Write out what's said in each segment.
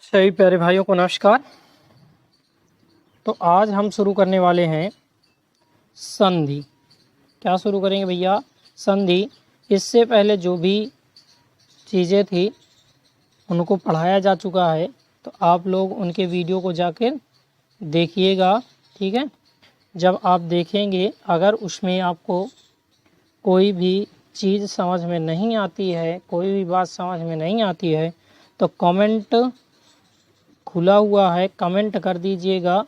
सभी प्यारे भाइयों को नमस्कार। तो आज हम शुरू करने वाले हैं संधि। क्या शुरू करेंगे भैया? संधि। इससे पहले जो भी चीज़ें थी उनको पढ़ाया जा चुका है, तो आप लोग उनके वीडियो को जाकर देखिएगा, ठीक है। जब आप देखेंगे, अगर उसमें आपको कोई भी चीज़ समझ में नहीं आती है, कोई भी बात समझ में नहीं आती है, तो कमेंट खुला हुआ है, कमेंट कर दीजिएगा,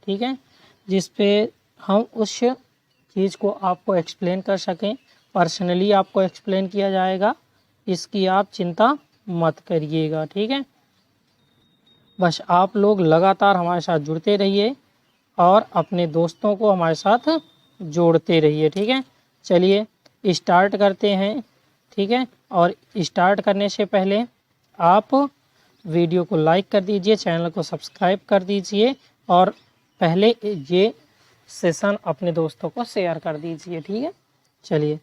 ठीक है, जिस पे हम उस चीज़ को आपको एक्सप्लेन कर सकें। पर्सनली आपको एक्सप्लेन किया जाएगा, इसकी आप चिंता मत करिएगा, ठीक है। बस आप लोग लगातार हमारे साथ जुड़ते रहिए और अपने दोस्तों को हमारे साथ जोड़ते रहिए, ठीक है। चलिए स्टार्ट करते हैं, ठीक है। और स्टार्ट करने से पहले आप वीडियो को लाइक कर दीजिए, चैनल को सब्सक्राइब कर दीजिए और पहले ये सेशन अपने दोस्तों को शेयर कर दीजिए, ठीक है। चलिए,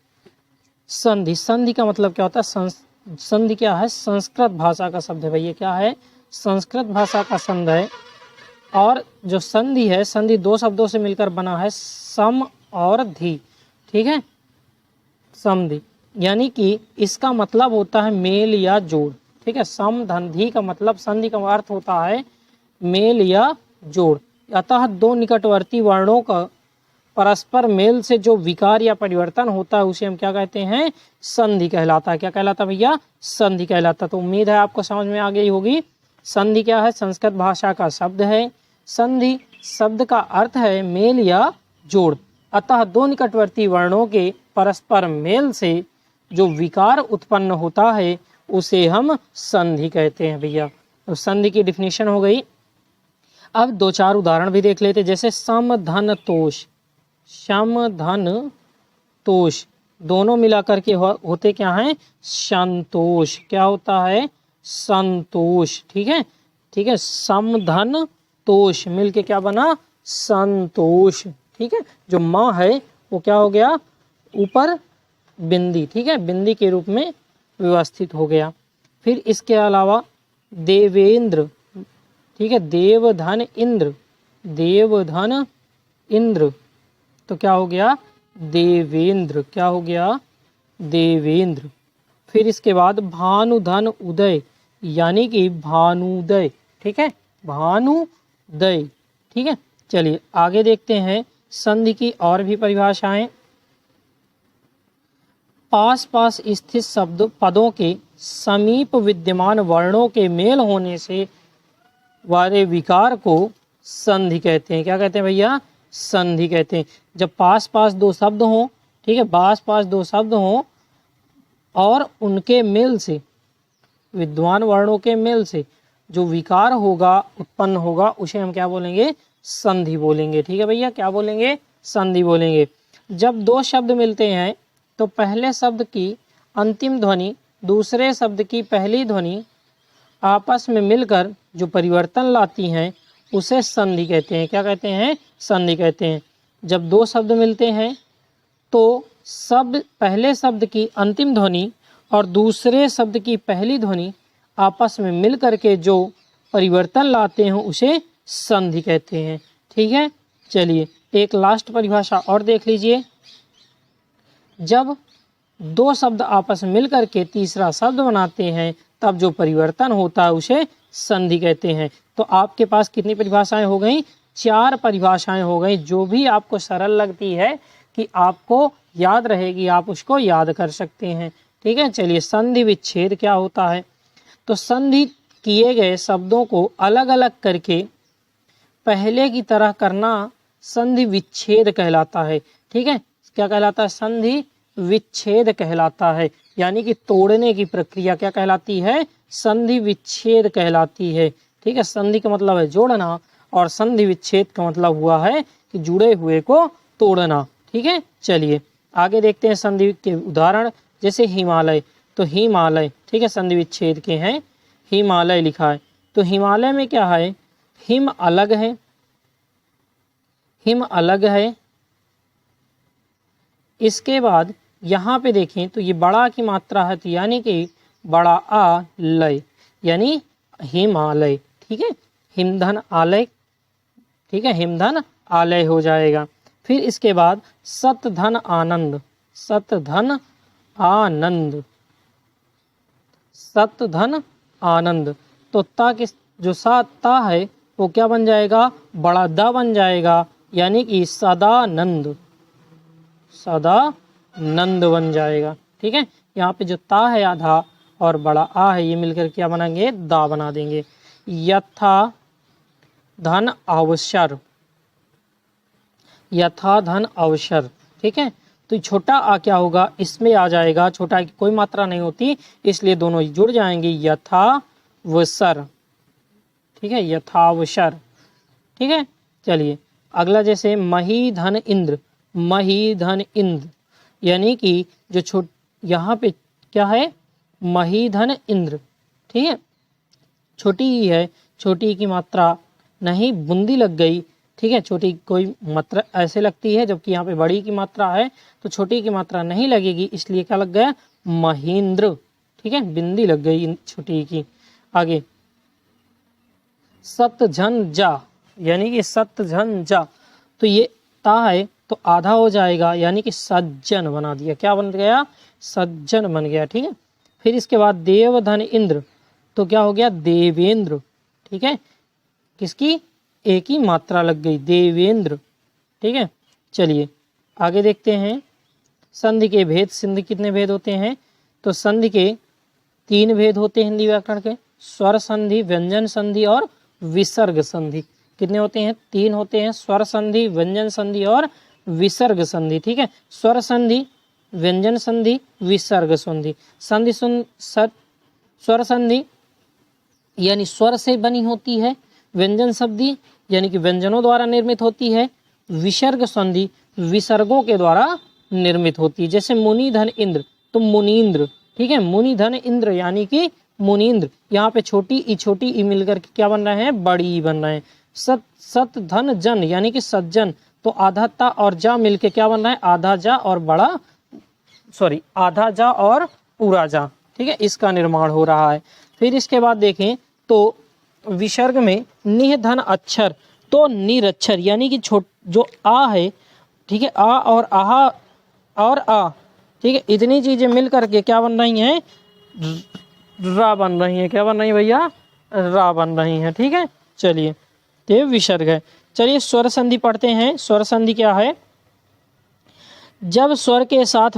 संधि। संधि का मतलब क्या होता है? संधि क्या है? संस्कृत भाषा का शब्द है भैया। क्या है? संस्कृत भाषा का शब्द है। और जो संधि है, संधि दो शब्दों से मिलकर बना है, सम और धी, ठीक है। संधि यानी कि इसका मतलब होता है मेल या जोड़, ठीक है। सम धन धी का मतलब, संधि का अर्थ होता है मेल या जोड़। अतः दो निकटवर्ती वर्णों का परस्पर मेल से जो विकार या परिवर्तन होता है उसे हम क्या कहते हैं? संधि कहलाता है। क्या कहलाता है भैया? संधि कहलाता है। तो उम्मीद है आपको समझ में आ गई होगी। संधि क्या है? संस्कृत भाषा का शब्द है। संधि शब्द का अर्थ है मेल या जोड़। अतः दो निकटवर्ती वर्णों के परस्पर मेल से जो विकार उत्पन्न होता है उसे हम संधि कहते हैं भैया। तो संधि की डिफिनीशन हो गई। अब दो चार उदाहरण भी देख लेते, जैसे सम धन तोष। सम धन तोष दोनों मिलाकर के होते क्या हैं? संतोष। क्या होता है? संतोष, ठीक है, ठीक है। सम धन तोष मिलके क्या बना? संतोष, ठीक है। जो माँ है वो क्या हो गया? ऊपर बिंदी, ठीक है, बिंदी के रूप में व्यवस्थित हो गया। फिर इसके अलावा देवेंद्र, ठीक है, देवधन इंद्र। देवधन इंद्र तो क्या हो गया? देवेंद्र। क्या हो गया? देवेंद्र। फिर इसके बाद भानुधन उदय, यानी कि भानुदय, ठीक है, भानुदय, ठीक है। चलिए आगे देखते हैं संधि की और भी परिभाषाएं। पास पास स्थित शब्द पदों के समीप विद्यमान वर्णों के मेल होने से वाले विकार को संधि कहते हैं। क्या कहते हैं भैया? संधि कहते हैं। जब पास पास दो शब्द हों, ठीक है, पास पास दो शब्द हों और उनके मेल से, विद्यमान वर्णों के मेल से जो विकार होगा, उत्पन्न होगा, उसे हम क्या बोलेंगे? संधि बोलेंगे, ठीक है भैया। क्या बोलेंगे? संधि बोलेंगे। जब दो शब्द मिलते हैं तो पहले शब्द की अंतिम ध्वनि दूसरे शब्द की पहली ध्वनि आपस में मिलकर जो परिवर्तन लाती हैं उसे संधि कहते हैं। क्या कहते हैं? संधि कहते हैं। जब दो शब्द मिलते हैं तो पहले शब्द की अंतिम ध्वनि और दूसरे शब्द की पहली ध्वनि आपस में मिल करके जो परिवर्तन लाते हैं उसे संधि कहते हैं, ठीक है। चलिए एक लास्ट परिभाषा और देख लीजिए। जब दो शब्द आपस में मिलकर के तीसरा शब्द बनाते हैं तब जो परिवर्तन होता है उसे संधि कहते हैं। तो आपके पास कितनी परिभाषाएं हो गई? 4 परिभाषाएं हो गई। जो भी आपको सरल लगती है कि आपको याद रहेगी, आप उसको याद कर सकते हैं, ठीक है। चलिए संधि विच्छेद क्या होता है? तो संधि किए गए शब्दों को अलग अलग करके पहले की तरह करना संधि विच्छेद कहलाता है, ठीक है। क्या कहलाता है? संधि विच्छेद कहलाता है। यानी कि तोड़ने की प्रक्रिया क्या कहलाती है? संधि विच्छेद कहलाती है, ठीक है। संधि का मतलब है जोड़ना और संधि विच्छेद का मतलब हुआ है कि जुड़े हुए को तोड़ना, ठीक है। चलिए आगे देखते हैं संधि के उदाहरण। जैसे हिमालय, तो हिमालय, ठीक है, संधि विच्छेद के हैं। हिमालय लिखा है तो हिमालय में क्या है? हिम अलग है, हिम अलग है। इसके बाद यहाँ पे देखें तो ये बड़ा की मात्रा है, तो यानी कि बड़ा आ लय, यानी हिमालय, ठीक है, हिमधन आलय, ठीक है, हिमधन आलय हो जाएगा। फिर इसके बाद सतधन आनंद, सतधन आनंद, सतधन आनंद। तो ता किस जो सा ता है वो क्या बन जाएगा, बड़ा दा बन जाएगा, यानी कि सदानंद, सदानंद बन जाएगा। ठीक है, यहाँ पे जो ता है आधा और बड़ा आ है ये मिलकर क्या बनाएंगे, दा बना देंगे। यथा धन अवसर, यथा धन अवसर। ठीक है, तो छोटा आ क्या होगा, इसमें आ जाएगा, छोटा की कोई मात्रा नहीं होती इसलिए दोनों जुड़ जाएंगे, यथावसर। ठीक है, यथावसर। ठीक है, चलिए अगला जैसे मही धन इंद्र, मही धन इंद्र, यानी कि जो यहाँ पे क्या है, मही धन इंद्र। ठीक है, छोटी ही है, छोटी की मात्रा नहीं, बूंदी लग गई। ठीक है, छोटी कोई मात्रा ऐसे लगती है, जबकि यहाँ पे बड़ी की मात्रा है तो छोटी की मात्रा नहीं लगेगी, इसलिए क्या लग गया, महेंद्र। ठीक है, बिंदी लग गई छोटी की। आगे सतझन जा, यानी कि सतझन जा, तो ये ता है तो आधा हो जाएगा, यानी कि सज्जन बना दिया। क्या बन गया, सज्जन बन गया। ठीक है, फिर इसके बाद देवधन इंद्र, तो क्या हो गया, देवेंद्र। ठीक है, किसकी, एक ही मात्रा लग गई, देवेंद्र। ठीक है, चलिए आगे देखते हैं संधि के भेद। संधि कितने भेद होते हैं, तो संधि के 3 भेद होते हैं हिंदी व्याकरण के, स्वर संधि, व्यंजन संधि और विसर्ग संधि। कितने होते हैं, 3 होते हैं, स्वर संधि, व्यंजन संधि और विसर्ग संधि। ठीक है, स्वर संधि, व्यंजन संधि, विसर्ग संधि। संधि स्वर संधि यानी स्वर से बनी होती है, व्यंजन संधि यानी कि व्यंजनों द्वारा निर्मित होती है, विसर्ग संधि विसर्गों के द्वारा निर्मित होती है। जैसे मुनि धन इंद्र, तो मुनीन्द्र। ठीक है, मुनि धन इंद्र यानी कि मुनीन्द्र। यहाँ पे छोटी ई मिलकर के क्या बन रहे हैं, बड़ी ई बन रहे हैं। सत धन जन यानी कि सज्जन, तो आधा ता और जा मिलके क्या बन रहा है, आधा जा और बड़ा, सॉरी आधा जा और पूरा जा। ठीक है, इसका निर्माण हो रहा है। फिर इसके बाद देखें तो विसर्ग में निह धन अक्षर, तो निरक्षर यानी कि जो आ है, ठीक है, आ और आहा और आ, ठीक है, इतनी चीजें मिल करके क्या बन रही हैं, रा बन रही हैं। क्या बन रही है भैया, रा बन रही हैं। ठीक है, चलिए ये विसर्ग है। चलिए स्वर संधि पढ़ते हैं। स्वर संधि क्या है, जब स्वर के साथ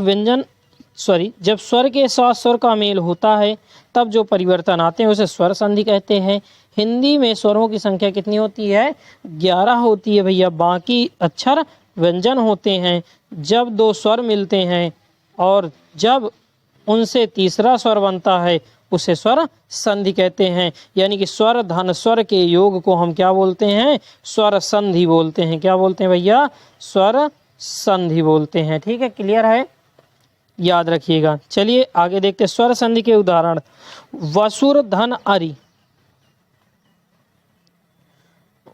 जब स्वर के साथ स्वर का मेल होता है तब जो परिवर्तन आते हैं उसे स्वर संधि कहते हैं। हिंदी में स्वरों की संख्या कितनी होती है, 11 होती है भैया, बाकी अक्षर व्यंजन होते हैं। जब 2 स्वर मिलते हैं और जब उनसे तीसरा स्वर बनता है उसे स्वर संधि कहते हैं। यानी कि स्वर धन स्वर के योग को हम क्या बोलते हैं, स्वर संधि बोलते हैं। क्या बोलते हैं भैया, स्वर संधि बोलते हैं। ठीक है, क्लियर है, याद रखिएगा। चलिए आगे देखते हैं स्वर संधि के उदाहरण। वसुर धन अरि,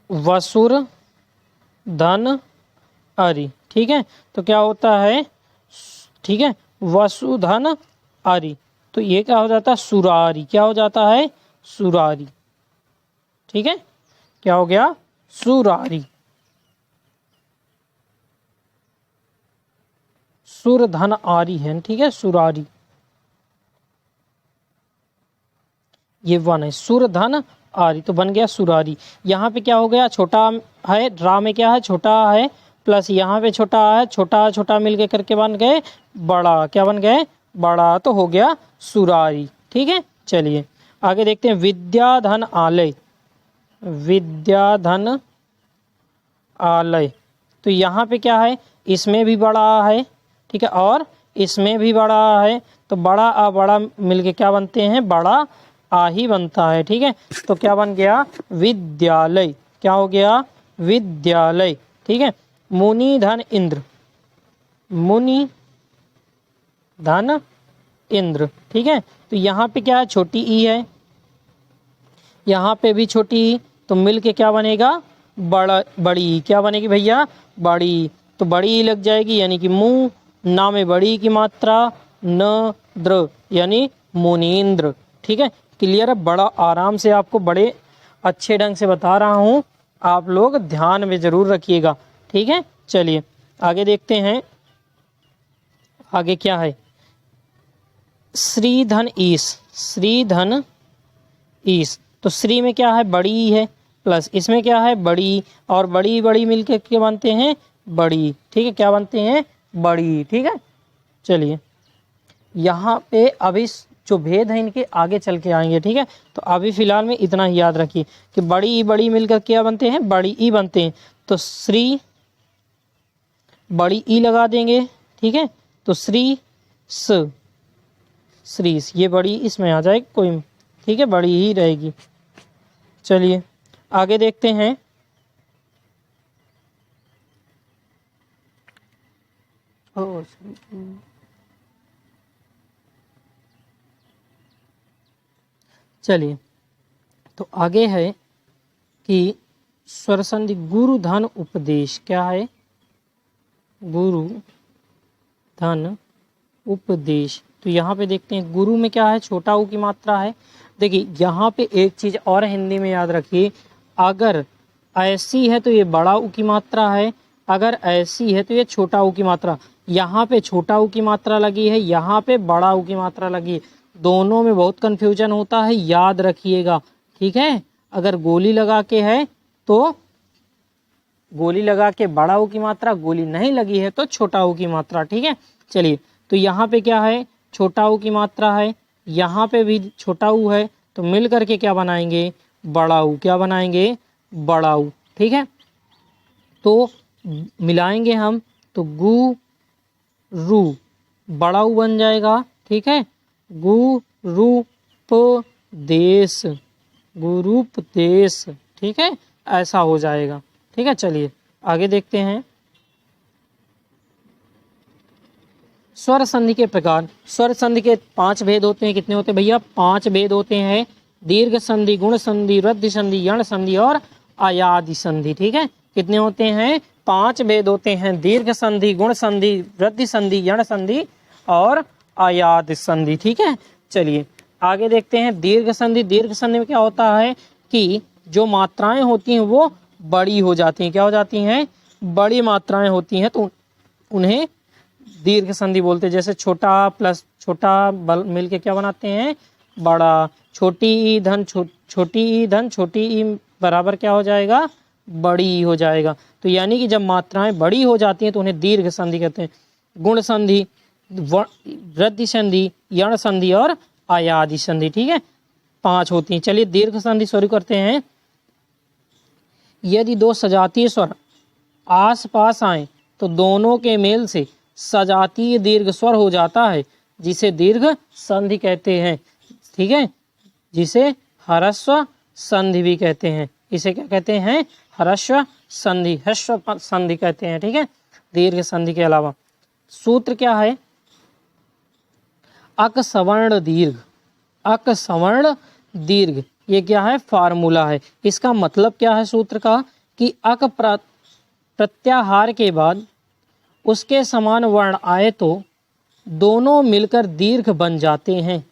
वसुर धन अरि। ठीक है, तो क्या होता है, ठीक है, वसुधन अरि, तो ये क्या हो जाता है, सुरारी। क्या हो जाता है, सुरारी। ठीक है, क्या हो गया, सुरारी। सुर धन आरी है, ठीक है, सुरारी, ये 1 है, सुर धन आरी, तो बन गया सुरारी। यहाँ पे क्या हो गया, छोटा है, रा में क्या है, छोटा है, प्लस यहाँ पे छोटा है, छोटा छोटा मिलके करके बन गए बड़ा। क्या बन गए, बड़ा, तो हो गया सुरारी। ठीक है, चलिए आगे देखते हैं विद्याधन आलय, विद्याधन आलय, तो यहाँ पे क्या है, इसमें भी बड़ा है, ठीक है, और इसमें भी बड़ा है, तो बड़ा आ बड़ा मिलके क्या बनते हैं, बड़ा आ ही बनता है। ठीक है, तो क्या बन गया, विद्यालय। क्या हो गया, विद्यालय। ठीक है, मुनि धन इंद्र, मुनि धन इंद्र। ठीक है, तो यहाँ पे क्या है, छोटी ई है, यहाँ पे भी छोटी ई, तो मिल के क्या बनेगा, बड़ी। क्या बनेगी भैया, बड़ी, तो बड़ी ई लग जाएगी, यानी कि मुंह, ना में बड़ी की मात्रा, न द्र यानी मुनीन्द्र। ठीक है, क्लियर है, बड़ा आराम से आपको बड़े अच्छे ढंग से बता रहा हूँ, आप लोग ध्यान में ज़रूर रखिएगा। ठीक है, चलिए आगे देखते हैं। आगे क्या है, श्री धन ईश, श्री धन ईश। तो श्री में क्या है, बड़ी ई है, प्लस इसमें क्या है, बड़ी, और बड़ी बड़ी मिलकर क्या बनते हैं, बड़ी। ठीक है, क्या बनते हैं, बड़ी। ठीक है, चलिए यहाँ पे अभी जो भेद है इनके आगे चल के आएंगे। ठीक है, तो अभी फिलहाल में इतना ही याद रखिए कि बड़ी ई बड़ी मिलकर क्या बनते हैं, बड़ी ई बनते हैं। तो श्री बड़ी ई लगा देंगे। ठीक है, तो श्री स, श्री, ये बड़ी इसमें आ जाएगी कोई। ठीक है, बड़ी ही रहेगी। चलिए आगे देखते हैं। चलिए तो आगे है कि स्वर संधि गुरु धन उपदेश। क्या है, गुरु धन उपदेश। तो यहाँ पे देखते हैं गुरु में क्या है, छोटा ऊ की मात्रा है। देखिए यहाँ पे एक चीज और हिंदी में याद रखिए, अगर ऐसी है तो ये बड़ा ऊ की मात्रा है, अगर ऐसी है तो ये छोटा ऊ की मात्रा। यहाँ पे छोटा ऊ की मात्रा लगी है, यहाँ पे बड़ा ऊ की मात्रा लगी है, दोनों में बहुत कंफ्यूजन होता है, याद रखिएगा। ठीक है, अगर गोली लगा के है तो गोली लगा के बड़ा ऊ की मात्रा, गोली नहीं लगी है तो छोटा ऊ की मात्रा। ठीक है, चलिए तो यहाँ पे क्या है, छोटा ऊ की मात्रा है, यहाँ पे भी छोटा ऊ है, तो मिल करके क्या बनाएंगे, बड़ा ऊ। क्या बनाएंगे, बड़ा ऊ। ठीक है, तो मिलाएंगे हम तो गु रू, बड़ा ऊ बन जाएगा। ठीक है, गुरुपदेश, गुरुपदेश। ठीक है, ऐसा हो जाएगा। ठीक है, चलिए आगे देखते हैं। स्वर संधि के प्रकार। स्वर संधि के 5 भेद होते हैं। कितने होते हैं भैया, 5 भेद होते हैं। दीर्घ संधि, गुण संधि, वृद्धि संधि, यण संधि और आयादि संधि। ठीक है, कितने होते हैं, 5 भेद होते हैं। दीर्घ संधि, गुण संधि, वृद्धि संधि, यण संधि और आयाद संधि। ठीक है, चलिए आगे देखते हैं। दीर्घ संधि। दीर्घ संधि में क्या होता है कि जो मात्राएं होती हैं वो बड़ी हो जाती हैं। क्या हो जाती हैं, बड़ी मात्राएं होती हैं, तो उन्हें दीर्घ संधि बोलते हैं। जैसे छोटा प्लस छोटा बल मिलके क्या बनाते हैं, बड़ा। छोटी ई धन छोटी ई धन छोटी ई बराबर क्या हो जाएगा, बड़ी हो जाएगा। तो यानी कि जब मात्राएं बड़ी हो जाती हैं तो उन्हें दीर्घ संधि कहते हैं। गुण संधि, वृद्धि संधि, यण संधि और आयादि संधि। ठीक है, 5 होती हैं। चलिए दीर्घ संधि शुरू करते हैं। यदि 2 सजातीय स्वर आस पास आए तो दोनों के मेल से सजातीय दीर्घ स्वर हो जाता है, जिसे दीर्घ संधि कहते हैं। ठीक है, जिसे ह्रस्व संधि भी कहते हैं। इसे क्या कहते हैं, ह्रस्व संधि, ह्रस्व संधि कहते हैं। ठीक है, दीर्घ संधि के अलावा सूत्र क्या है, अक सवर्ण दीर्घ, अक सवर्ण दीर्घ, ये क्या है, फार्मूला है। इसका मतलब क्या है सूत्र का, कि अक प्रत्याहार के बाद उसके समान वर्ण आए तो दोनों मिलकर दीर्घ बन जाते हैं।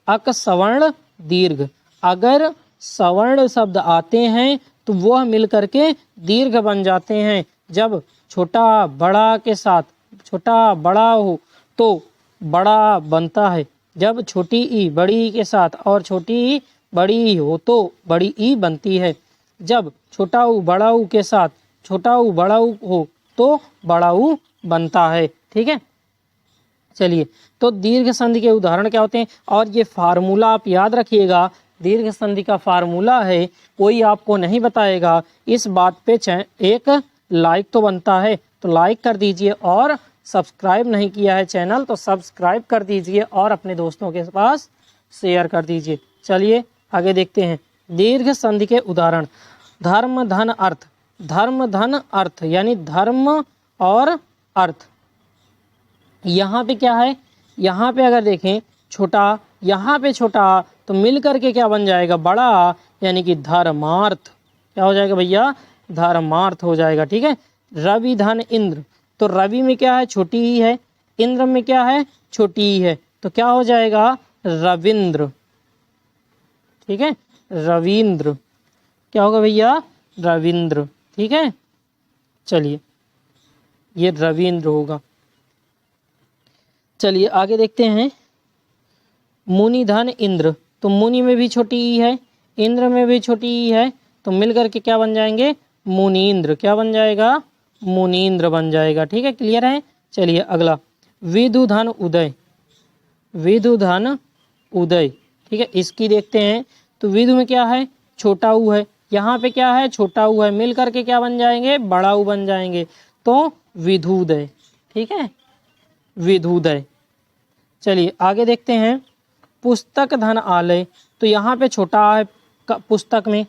अक सवर्ण दीर्घ, अगर सवर्ण शब्द आते हैं तो वह मिलकर के दीर्घ बन जाते हैं। जब छोटा बड़ा के साथ छोटा बड़ा हो तो बड़ा बनता है। जब छोटी ई बड़ी ई के साथ और छोटी ई बड़ी ई हो तो बड़ी ई बनती है। जब छोटा ऊ बड़ा ऊ के साथ छोटा ऊ बड़ा ऊ हो तो बड़ा ऊ बनता है। ठीक है, चलिए तो दीर्घ संधि के उदाहरण क्या होते हैं, और ये फार्मूला आप याद रखिएगा। दीर्घ संधि का फार्मूला है, कोई आपको नहीं बताएगा। इस बात पे एक लाइक तो बनता है, तो लाइक कर दीजिए, और सब्सक्राइब नहीं किया है चैनल तो सब्सक्राइब कर दीजिए और अपने दोस्तों के पास शेयर कर दीजिए। चलिए आगे देखते हैं दीर्घ संधि के उदाहरण। धर्म धन अर्थ, धर्म धन अर्थ यानी धर्म और अर्थ। यहाँ पे क्या है, यहाँ पे अगर देखें छोटा, यहाँ पे छोटा, तो मिल करके क्या बन जाएगा, बड़ा, यानी कि धर्मार्थ। क्या हो जाएगा भैया, धर्मार्थ हो जाएगा। ठीक है, रवि धन इंद्र, तो रवि में क्या है, छोटी ही है, इंद्र में क्या है, छोटी ही है, तो क्या हो जाएगा, रविंद्र। ठीक है, रविंद्र। क्या होगा भैया, रविंद्र। ठीक है, चलिए ये रविंद्र होगा। चलिए आगे देखते हैं, मुनि धन इंद्र, तो मुनि में भी छोटी ई है, इंद्र में भी छोटी ई है, तो मिलकर के क्या बन जाएंगे, मुनीन्द्र। क्या बन जाएगा, मुनीन्द्र बन जाएगा। ठीक है, क्लियर है। चलिए अगला, विदुधन उदय, विदुधन उदय। ठीक है, इसकी देखते हैं, तो विदु में क्या है, छोटा ऊ है, यहाँ पे क्या है, छोटा ऊ है, मिल करके क्या बन जाएंगे, बड़ा ऊ बन जाएंगे, तो विधुदय। ठीक है, विधुदय। चलिए आगे देखते हैं, पुस्तक धन आलय, तो यहाँ पे छोटा है पुस्तक में,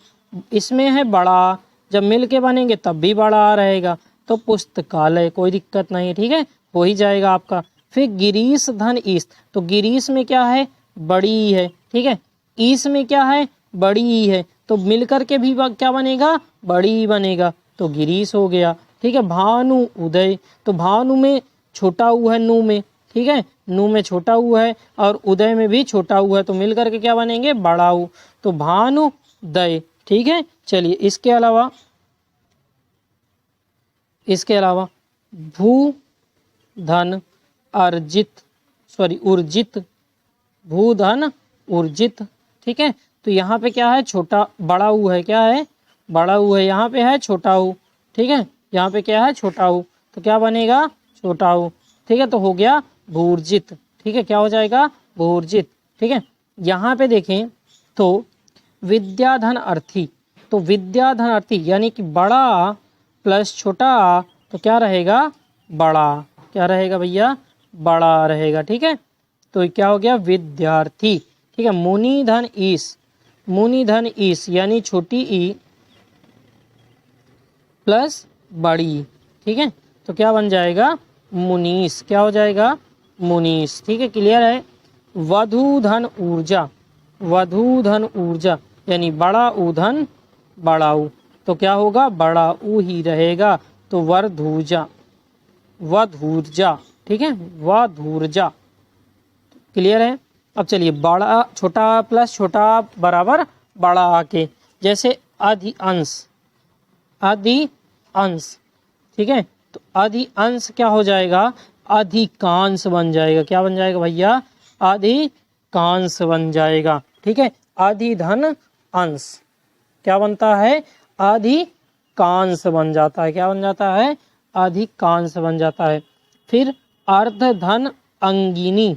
इसमें है बड़ा, जब मिल के बनेंगे तब भी बड़ा रहेगा, तो पुस्तकालय, कोई दिक्कत नहीं है। ठीक है, हो ही जाएगा आपका। फिर गिरीश धन ईश, तो गिरीश में क्या है, बड़ी है। ठीक है, ईश में क्या है, बड़ी है, तो मिलकर के भी क्या बनेगा, बड़ी बनेगा, तो गिरीश हो गया। ठीक है, भानु उदय, तो भानु में छोटा ऊ है नू में। ठीक है, नू में छोटा ऊ है और उदय में भी छोटा ऊ है, तो मिलकर के क्या बनेंगे, बड़ा ऊ, तो भानु दय। ठीक है, चलिए इसके अलावा भू धन अर्जित, उर्जित, भूधन उर्जित। ठीक है, तो यहाँ पे क्या है, छोटा बड़ा ऊ है, क्या है, बड़ा ऊ है, यहाँ पे है छोटा ऊ। ठीक है, यहाँ पे क्या है, छोटा ऊ, तो क्या बनेगा, छोटा ऊ। ठीक है, तो हो गया भूर्जित। ठीक है, क्या हो जाएगा, भूर्जित। ठीक है, यहाँ पे देखें तो विद्याधन अर्थी, तो विद्याधन अर्थी यानी कि बड़ा प्लस छोटा, तो क्या रहेगा, बड़ा। क्या रहेगा भैया, बड़ा रहेगा। ठीक है, तो क्या हो गया, विद्यार्थी। ठीक है, मुनि धन ईश, मुनि धन ईश यानी छोटी ई प्लस बड़ी। ठीक है, तो क्या बन जाएगा, मुनीश। क्या हो जाएगा, मुनीश। ठीक है, क्लियर है। वधु धन ऊर्जा, वधु धन ऊर्जा यानी बड़ा ऊधन बड़ा ऊ, तो क्या होगा, बड़ा ऊ ही रहेगा, तो वरधूर्जा, वधूर्जा। ठीक है, वधूर्जा। क्लियर है। अब चलिए, बड़ा छोटा प्लस छोटा बराबर बड़ा आके, जैसे अधिअंश, अधिअंश। ठीक है, तो अधिअंश क्या हो जाएगा, अधिकांश बन जाएगा। क्या बन जाएगा भैया, अधिकांश बन जाएगा। ठीक है, अधिधन अंश क्या बनता है, अधिकांश बन जाता है। क्या बन जाता है, अधिकांश बन जाता है। फिर अर्धधन अंगिनी,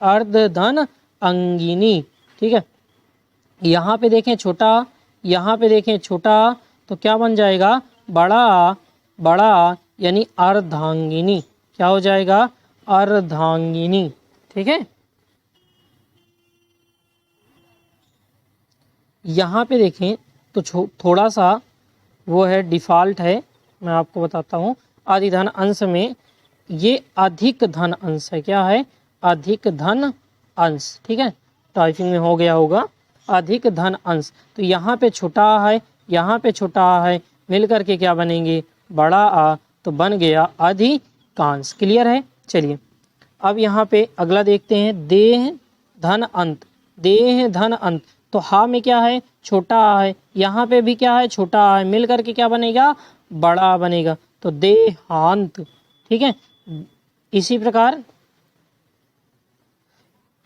अर्धधन अंगिनी। ठीक है, यहाँ पे देखें छोटा, यहाँ पे देखें छोटा, तो क्या बन जाएगा, बड़ा, बड़ा यानी अर्धांगिनी। क्या हो जाएगा, अर्धांगिनी। ठीक है, यहाँ पे देखें तो थोड़ा सा वो है, डिफ़ॉल्ट है, मैं आपको बताता हूँ। अधिधन अंश में ये अधिक धन अंश है। क्या है, अधिक धन अंश। ठीक है, टाइपिंग में हो गया होगा, अधिक धन अंश। तो यहाँ पे छोटा है, यहाँ पे छोटा है, मिल करके क्या बनेंगे, बड़ा आ, तो बन गया अधिकांश। क्लियर है। चलिए अब यहाँ पे अगला देखते हैं, देह धन अंत, देह धन अंत। तो हा में क्या है, छोटा आ है, यहाँ पे भी क्या है, छोटा आ है, मिल करके क्या बनेगा, बड़ा बनेगा, तो देहांत। ठीक है, इसी प्रकार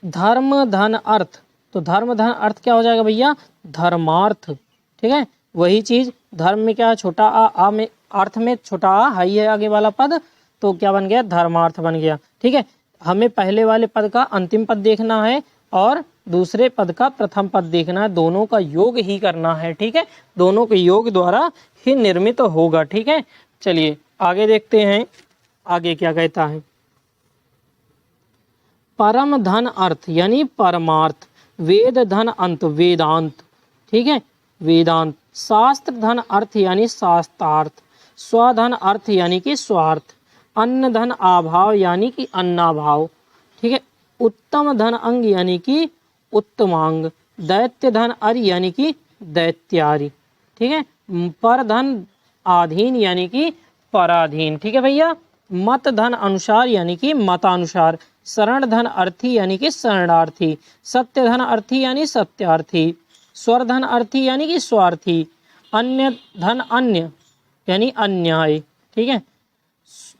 धर्म धन अर्थ, तो धर्म धन अर्थ क्या हो जाएगा भैया, धर्मार्थ। ठीक है, वही चीज, धर्म में क्या है, छोटा आ में, अर्थ में छोटा आ हाई है आगे वाला पद, तो क्या बन गया, धर्मार्थ बन गया। ठीक है, हमें पहले वाले पद का अंतिम पद देखना है और दूसरे पद का प्रथम पद देखना है, दोनों का योग ही करना है। ठीक है, दोनों के योग द्वारा ही निर्मित होगा। ठीक है, चलिए आगे देखते हैं, आगे क्या कहता है। परम धन अर्थ यानी परमार्थ, वेद धन अंत वेदांत। ठीक है, वेदांत। शास्त्र धन अर्थ यानी शास्त्रार्थ, स्वधन अर्थ यानी कि स्वार्थ, अन्न धन अभाव यानी कि अन्नाभाव। ठीक है, उत्तम धन अंग यानी कि उत्तमांग, दैत्य धन अर्य यानी कि दैत्यारी। ठीक है, पर धन आधीन यानी कि पराधीन। ठीक है भैया, मत धन अनुसार यानी कि मतानुसार, शरण धन अर्थी यानी कि शरणार्थी, सत्य धन अर्थी यानी सत्यार्थी, स्वर धन अर्थी यानी कि स्वार्थी, अन्य धन अन्य यानी अन्याय, ठीक है।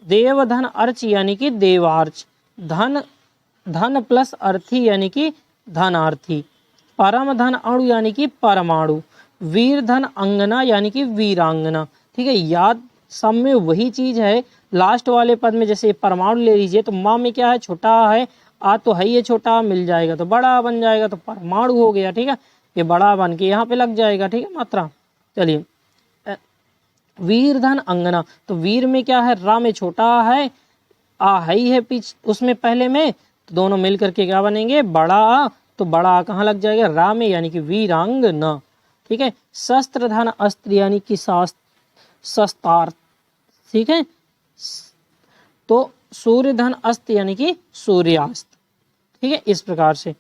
देव धन अर्च यानी कि देवार्च, धन धन प्लस अर्थी यानी कि धनार्थी, परम धन अणु यानी कि परमाणु, वीर धन अंगना यानी कि वीरांगना, ठीक है। याद सब में वही चीज है, लास्ट वाले पद में जैसे परमाणु ले लीजिए तो माँ में क्या है, छोटा है, आ तो है ये छोटा, मिल जाएगा तो बड़ा बन जाएगा, तो परमाणु हो गया, ठीक है। ये बड़ा बन के यहाँ पे लग जाएगा, ठीक है मात्रा। चलिए वीर धन अंगना, तो वीर में क्या है, रा में छोटा है, आ है ही है पीछ उसमें पहले में, तो दोनों मिल करके क्या बनेंगे, बड़ा आ, तो बड़ा आ कहाँ लग जाएगा, रा में यानी कि वीरांगना, ठीक है। शस्त्र धन अस्त्र यानी कि शस्त्रार्थ, ठीक है। तो सूर्य धन अस्त यानी कि सूर्यास्त, ठीक है। इस प्रकार से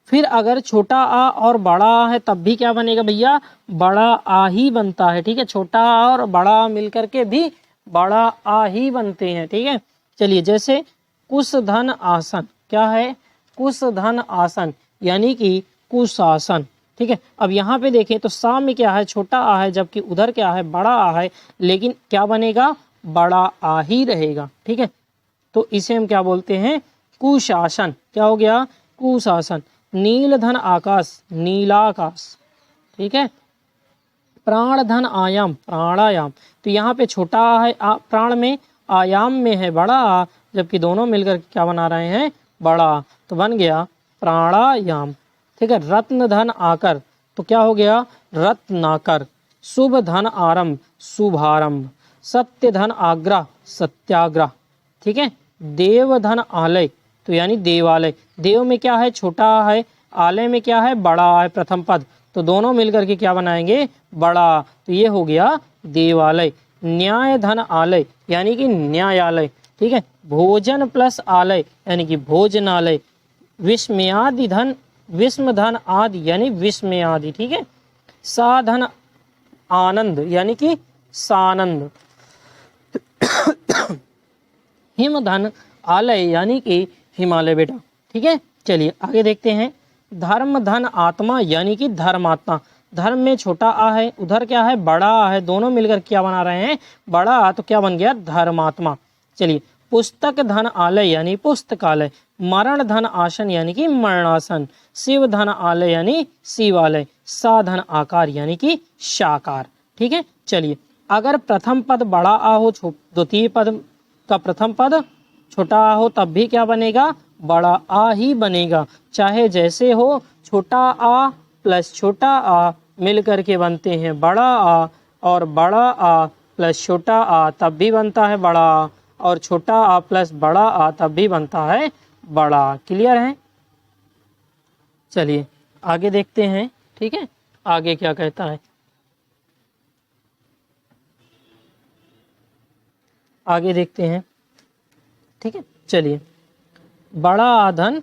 फिर अगर छोटा आ और बड़ा आ है तब भी क्या बनेगा भैया, बड़ा आ ही बनता है, ठीक है। छोटा आ और बड़ा आ मिल करके भी बड़ा आ ही बनते हैं, ठीक है। चलिए जैसे कुश धन आसन, क्या है, कुश धन आसन यानी कि कुशासन, ठीक है। अब यहाँ पे देखें तो सा में क्या है, छोटा आ है, जबकि उधर क्या है, बड़ा आ है, लेकिन क्या बनेगा, बड़ा आ ही रहेगा, ठीक है। तो इसे हम क्या बोलते हैं, कुशासन, क्या हो गया, कुशासन। नील धन आकाश, नीलाकाश, ठीक है। प्राण धन आयाम, प्राणायाम, तो यहाँ पे छोटा आ है, प्राण में, आयाम में है बड़ा आ, जबकि दोनों मिलकर क्या बना रहे हैं, बड़ा, तो बन गया प्राणायाम, ठीक है। रत्न धन आकर, तो क्या हो गया, रत्नाकर। शुभ धन आरंभ, शुभारंभ। सत्य धन आग्रह, सत्याग्रह, ठीक है। देव धन आलय, तो यानी देवालय, देव में क्या है, छोटा है, आलय में क्या है, बड़ा है प्रथम पद, तो दोनों मिलकर के क्या बनाएंगे, बड़ा, तो ये हो गया देवालय। न्याय धन आलय यानी कि न्यायालय, ठीक है। भोजन प्लस आलय यानी कि भोजनालय। विस्मयादि धन, विस्म धन आदि यानी विस्मयादि, ठीक है। साधन आनंद यानी कि सानंद। हिम धन आलय यानी कि हिमालय बेटा, ठीक है। चलिए आगे देखते हैं। धर्म धन आत्मा यानी कि धर्मात्मा, धर्म में छोटा आ है, उधर क्या है, बड़ा आ है, दोनों मिलकर क्या बना रहे हैं, बड़ा आ, तो क्या बन गया, धर्मात्मा। चलिए पुस्तक धन आलय यानी पुस्तकालय। मरण धन आसन यानी कि मरणासन। शिव धन आलय यानी शिवालय। सा धन आकार यानी कि साकार, ठीक है। चलिए अगर प्रथम पद बड़ा आ हो, द्वितीय पद का प्रथम पद छोटा आ हो, तब भी क्या बनेगा, बड़ा आ ही बनेगा, चाहे जैसे हो। छोटा आ प्लस छोटा आ मिल करके बनते हैं बड़ा आ, और बड़ा आ प्लस छोटा आ तब भी बनता है बड़ा आ, और छोटा आ प्लस बड़ा आ तब भी बनता है बड़ा। क्लियर है। चलिए आगे देखते हैं, ठीक है, आगे क्या कहता है। आगे देखते हैं, ठीक है। चलिए बड़ा आधन,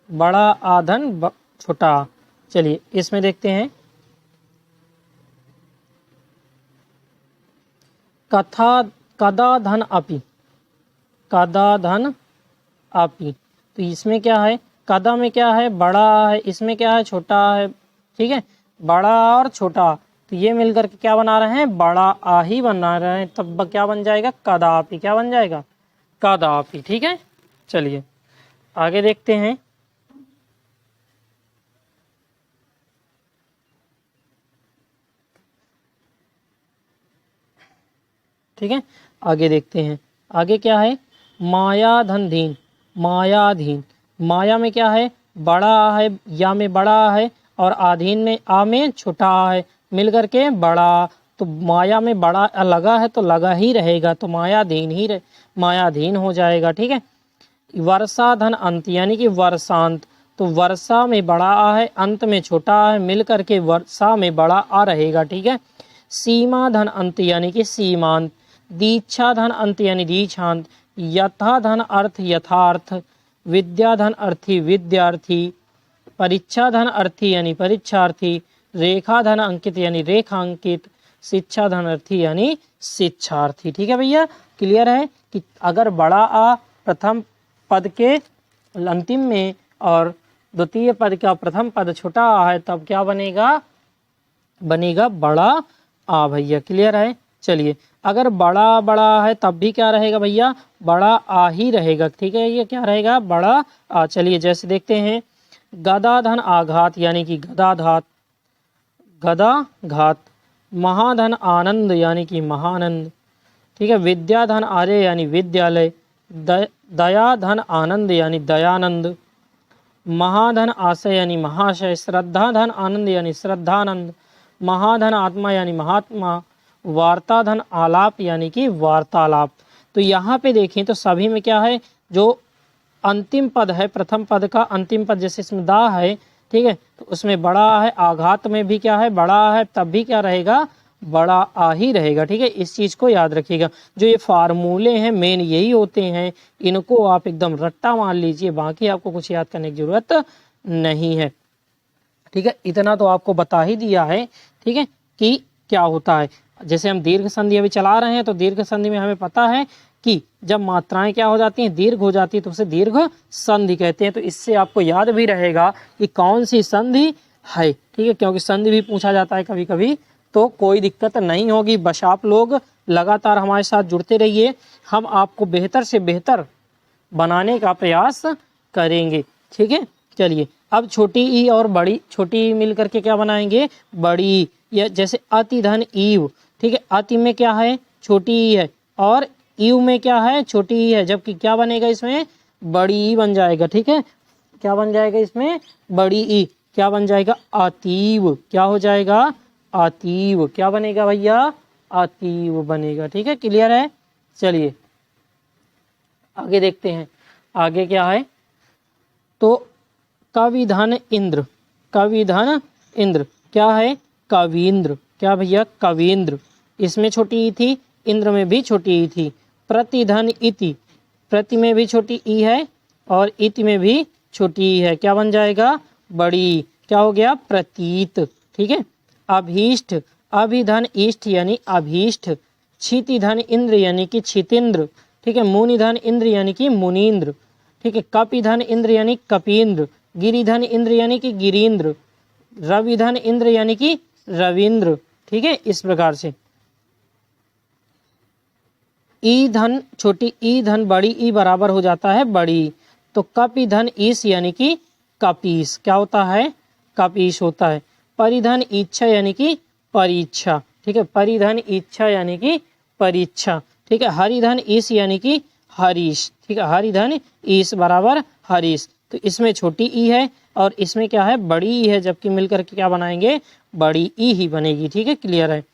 बड़ा आधन छोटा आ, चलिए इसमें देखते हैं। कथा कदा धन अपि, कदा धन अपि, तो इसमें क्या है, कदा में क्या है, बड़ा है, इसमें क्या है, छोटा है, ठीक है। बड़ा और छोटा, तो ये मिलकर के क्या बना रहे हैं, बड़ा आ ही बना रहे हैं, तब क्या बन जाएगा, कदापि, क्या बन जाएगा, कदापि, ठीक है। चलिए आगे देखते हैं। ठीक है आगे देखते हैं। आगे क्या है, माया धन धीन, मायाधीन। माया में क्या है, बड़ा है, या में बड़ा है, और आधीन में आ में छोटा है, मिलकर के बड़ा, तो माया में बड़ा लगा है तो लगा ही रहेगा, तो मायाधीन ही मायाधीन हो जाएगा, ठीक है। वर्षा धन अंत यानी कि वर्षांत, तो वर्षा में बड़ा आ है, अंत में छोटा है, मिलकर के वर्षा में बड़ा आ रहेगा, ठीक है। सीमा धन अंत यानी कि सीमांत। दीक्षा धन अंत यानी दीक्षांत। यथा धन अर्थ यथार्थ। विद्या धन अर्थी विद्यार्थी। परीक्षा धन अर्थी यानी परीक्षार्थी। रेखा धन अंकित यानी रेखांकित। शिक्षा धन अर्थी यानी शिक्षार्थी, ठीक है भैया। क्लियर है कि अगर बड़ा आ प्रथम पद के अंतिम में और द्वितीय पद का प्रथम पद छोटा आ है, तब क्या बनेगा, बनेगा बड़ा आ भैया, क्लियर है। चलिए, अगर बड़ा बड़ा है तब भी क्या रहेगा भैया, बड़ा आ ही रहेगा, ठीक है। ये क्या रहेगा, बड़ा आ। चलिए जैसे देखते हैं, गदा धन आघात यानी कि गदाघात, गदा घात। महाधन आनंद यानी कि महानंद, ठीक है। विद्या धन आर्य यानी विद्यालय। दया धन आनंद यानी दयानंद। महाधन आशय यानी महाशय। श्रद्धा धन आनंद यानी श्रद्धानंद। महाधन आत्मा यानी महात्मा। वार्ता धन आलाप यानी कि वार्तालाप। तो यहाँ पे देखें तो सभी में क्या है, जो अंतिम पद है, प्रथम पद का अंतिम पद, जैसे इसमें दा है, ठीक है, तो उसमें बड़ा है। आघात में भी क्या है, बड़ा है, तब भी क्या रहेगा, बड़ा आ ही रहेगा, ठीक है। इस चीज़ को याद रखिएगा। जो ये फार्मूले हैं मेन यही होते हैं, इनको आप एकदम रट्टा मान लीजिए, बाकी आपको कुछ याद करने की जरूरत नहीं है, ठीक है। इतना तो आपको बता ही दिया है, ठीक है, कि क्या होता है। जैसे हम दीर्घ संधि अभी चला रहे हैं, तो दीर्घ संधि में हमें पता है कि जब मात्राएं क्या हो जाती हैं, दीर्घ हो जाती है, तो उसे दीर्घ संधि कहते हैं। तो इससे आपको याद भी रहेगा कि कौन सी संधि है, ठीक है, क्योंकि संधि भी पूछा जाता है कभी कभी, तो कोई दिक्कत नहीं होगी। बस आप लोग लगातार हमारे साथ जुड़ते रहिए, हम आपको बेहतर से बेहतर बनाने का प्रयास करेंगे, ठीक है। चलिए, अब छोटी ई और बड़ी, छोटी ई मिल करके क्या बनाएंगे, बड़ी। या जैसे अति धन ईव, ठीक है, अति में क्या है, छोटी ई है, और ईव में क्या है, छोटी ई है, जबकि क्या बनेगा इसमें, बड़ी ई बन जाएगा, ठीक है। क्या बन जाएगा इसमें, बड़ी ई। क्या बन जाएगा, अतीव। क्या हो जाएगा, अतीव। क्या बनेगा भैया, अतीव बनेगा, ठीक है, क्लियर है। चलिए आगे देखते हैं, आगे क्या है, तो कविधन इंद्र, कविधन इंद्र क्या है, कवींद्र। क्या भैया, कवींद्र। इसमें छोटी ई थी, इंद्र में भी छोटी ई थी। प्रतिधन इति, प्रति में भी छोटी ई है और इति में भी छोटी ई है, क्या बन जाएगा, बड़ी। क्या हो गया, प्रतीत, ठीक है। अभीष्ट, अभिधन इष्ट यानी अभीष्ट। क्षितिधन इंद्र यानी कि क्षितिंद्र, ठीक है। मुनिधन इंद्र यानी कि मुनीन्द्र, ठीक है। कपिधन इंद्र यानी कपींद्र। गिरिधन इंद्र यानी कि गिरीन्द्र। रविधन इंद्र यानी कि रविंद्र, ठीक है। इस प्रकार से ई धन, छोटी ई धन बड़ी ई बराबर हो जाता है बड़ी। तो कपिधन ईश यानी कि कपीस, क्या होता है, कपीस होता है। परिधन इच्छा यानी कि परीक्षा, ठीक है। परिधन इच्छा यानी कि परीक्षा, ठीक है। हरिधन ईश यानी कि हरीश, ठीक है। हरिधन ईश बराबर हरीश। तो इसमें छोटी ई है और इसमें क्या है, बड़ी ई है, जबकि मिलकर के क्या बनाएंगे, बड़ी ई ही बनेगी, ठीक है। क्लियर है,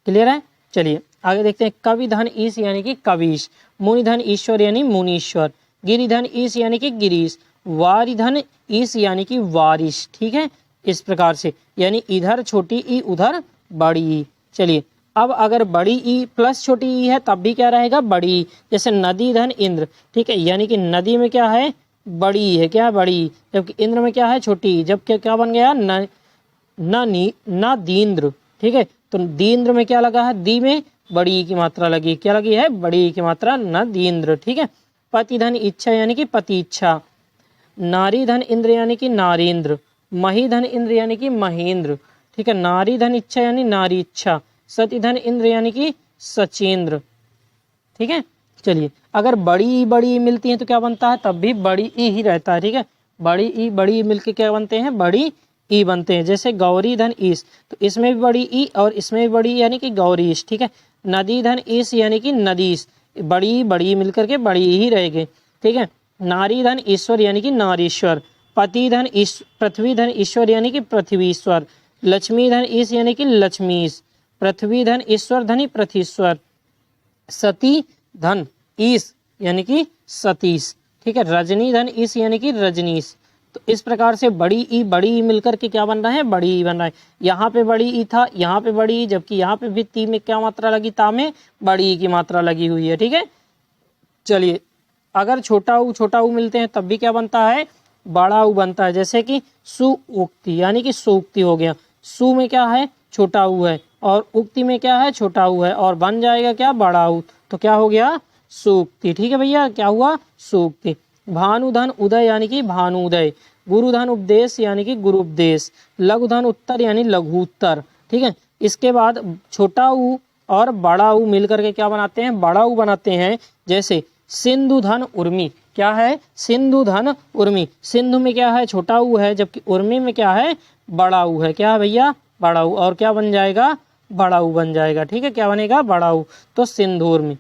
क्लियर है। चलिए आगे देखते हैं, कविधन ईश यानी कि कवीश। मुनिधन ईश्वर यानी मुनीश्वर। गिरिधन ईश यानी कि गिरीश। वारिधन ईश यानी कि वारिश, ठीक है। इस प्रकार से, यानी इधर छोटी ई उधर बड़ी ई। चलिए, अब अगर बड़ी ई प्लस छोटी ई है तब भी क्या रहेगा, बड़ी। जैसे नदी धन इंद्र, ठीक है, यानी कि नदी में क्या है, बड़ी है, क्या बड़ी, जबकि इंद्र में क्या है, छोटी। जब क्या बन गया, न दींद्र, ठीक है। तो दींद्र में क्या लगा है, दी में बड़ी की मात्रा लगी, क्या लगी है, बड़ी की मात्रा, न दींद्र, ठीक है। पति धन इच्छा यानी कि पति इच्छा। नारी धन इंद्र यानी कि नारींद्र। मही धन इंद्र यानी कि महेंद्र, ठीक है। नारी धन इच्छा यानी नारी इच्छा। सती धन इंद्र यानी कि सचेंद्र, ठीक है। चलिए, अगर बड़ी बड़ी मिलती है तो क्या बनता है, तब भी बड़ी ई ही रहता है, ठीक है। बड़ी मिलके क्या बनते हैं, बड़ी ई बनते हैं। जैसे गौरी धन ईश, तो इसमें भी बड़ी ई और इसमें भी बड़ी यानी कि गौरीश, ठीक है। नदी धन ईश यानी कि नदीश, बड़ी मिलकर के बड़ी ही रहेगी, ठीक है। नारी धन ईश्वर यानी कि नारीश्वर। पति धन पृथ्वी धन ईश्वर यानी कि पृथ्वीश्वर। लक्ष्मी धन ईश यानी कि लक्ष्मीश। पृथ्वी धन ईश्वर धनी पृथ्वीश्वर। सती धन ईश यानी कि सतीश, ठीक है। रजनी धन ईश यानी कि रजनीश। तो इस प्रकार से बड़ी ई मिलकर के क्या बन रहा है, बड़ी ई बन रहा है। यहाँ पे बड़ी ई था, यहाँ पे बड़ी ई, जबकि यहाँ पे भी ती में क्या मात्रा लगी, ता में बड़ी ई की मात्रा लगी हुई है, ठीक है। चलिए, अगर छोटा ऊ मिलते हैं तब भी क्या बनता है, बड़ा ऊ बनता है। जैसे कि सुउक्ति यानी कि सूक्ति हो गया। सु में क्या है, छोटा ऊ है, और उक्ति में क्या है, छोटा ऊ है, और बन जाएगा क्या, बड़ा ऊ। तो क्या हो गया, सूक्ति, ठीक है भैया, क्या हुआ, सूक्ति। भानुधन उदय यानी कि भानुदय। गुरुधन उपदेश यानी कि गुरुपदेश। लघुधन उत्तर यानी लघु उत्तर, ठीक है। इसके बाद छोटा ऊ और बड़ा ऊ मिलकर के क्या बनाते हैं, बड़ा ऊ बनाते हैं। जैसे सिंधु धन उर्मी, क्या है, सिंधु धन उर्मी। सिंधु में क्या है, छोटा ऊ है, जबकि उर्मी में क्या है, बड़ा ऊ है। क्या है भैया, बड़ा ऊ। और क्या बन जाएगा, बड़ा ऊ बन जाएगा। ठीक है, क्या बनेगा, बड़ा ऊ। तो सिंधु उर्मी।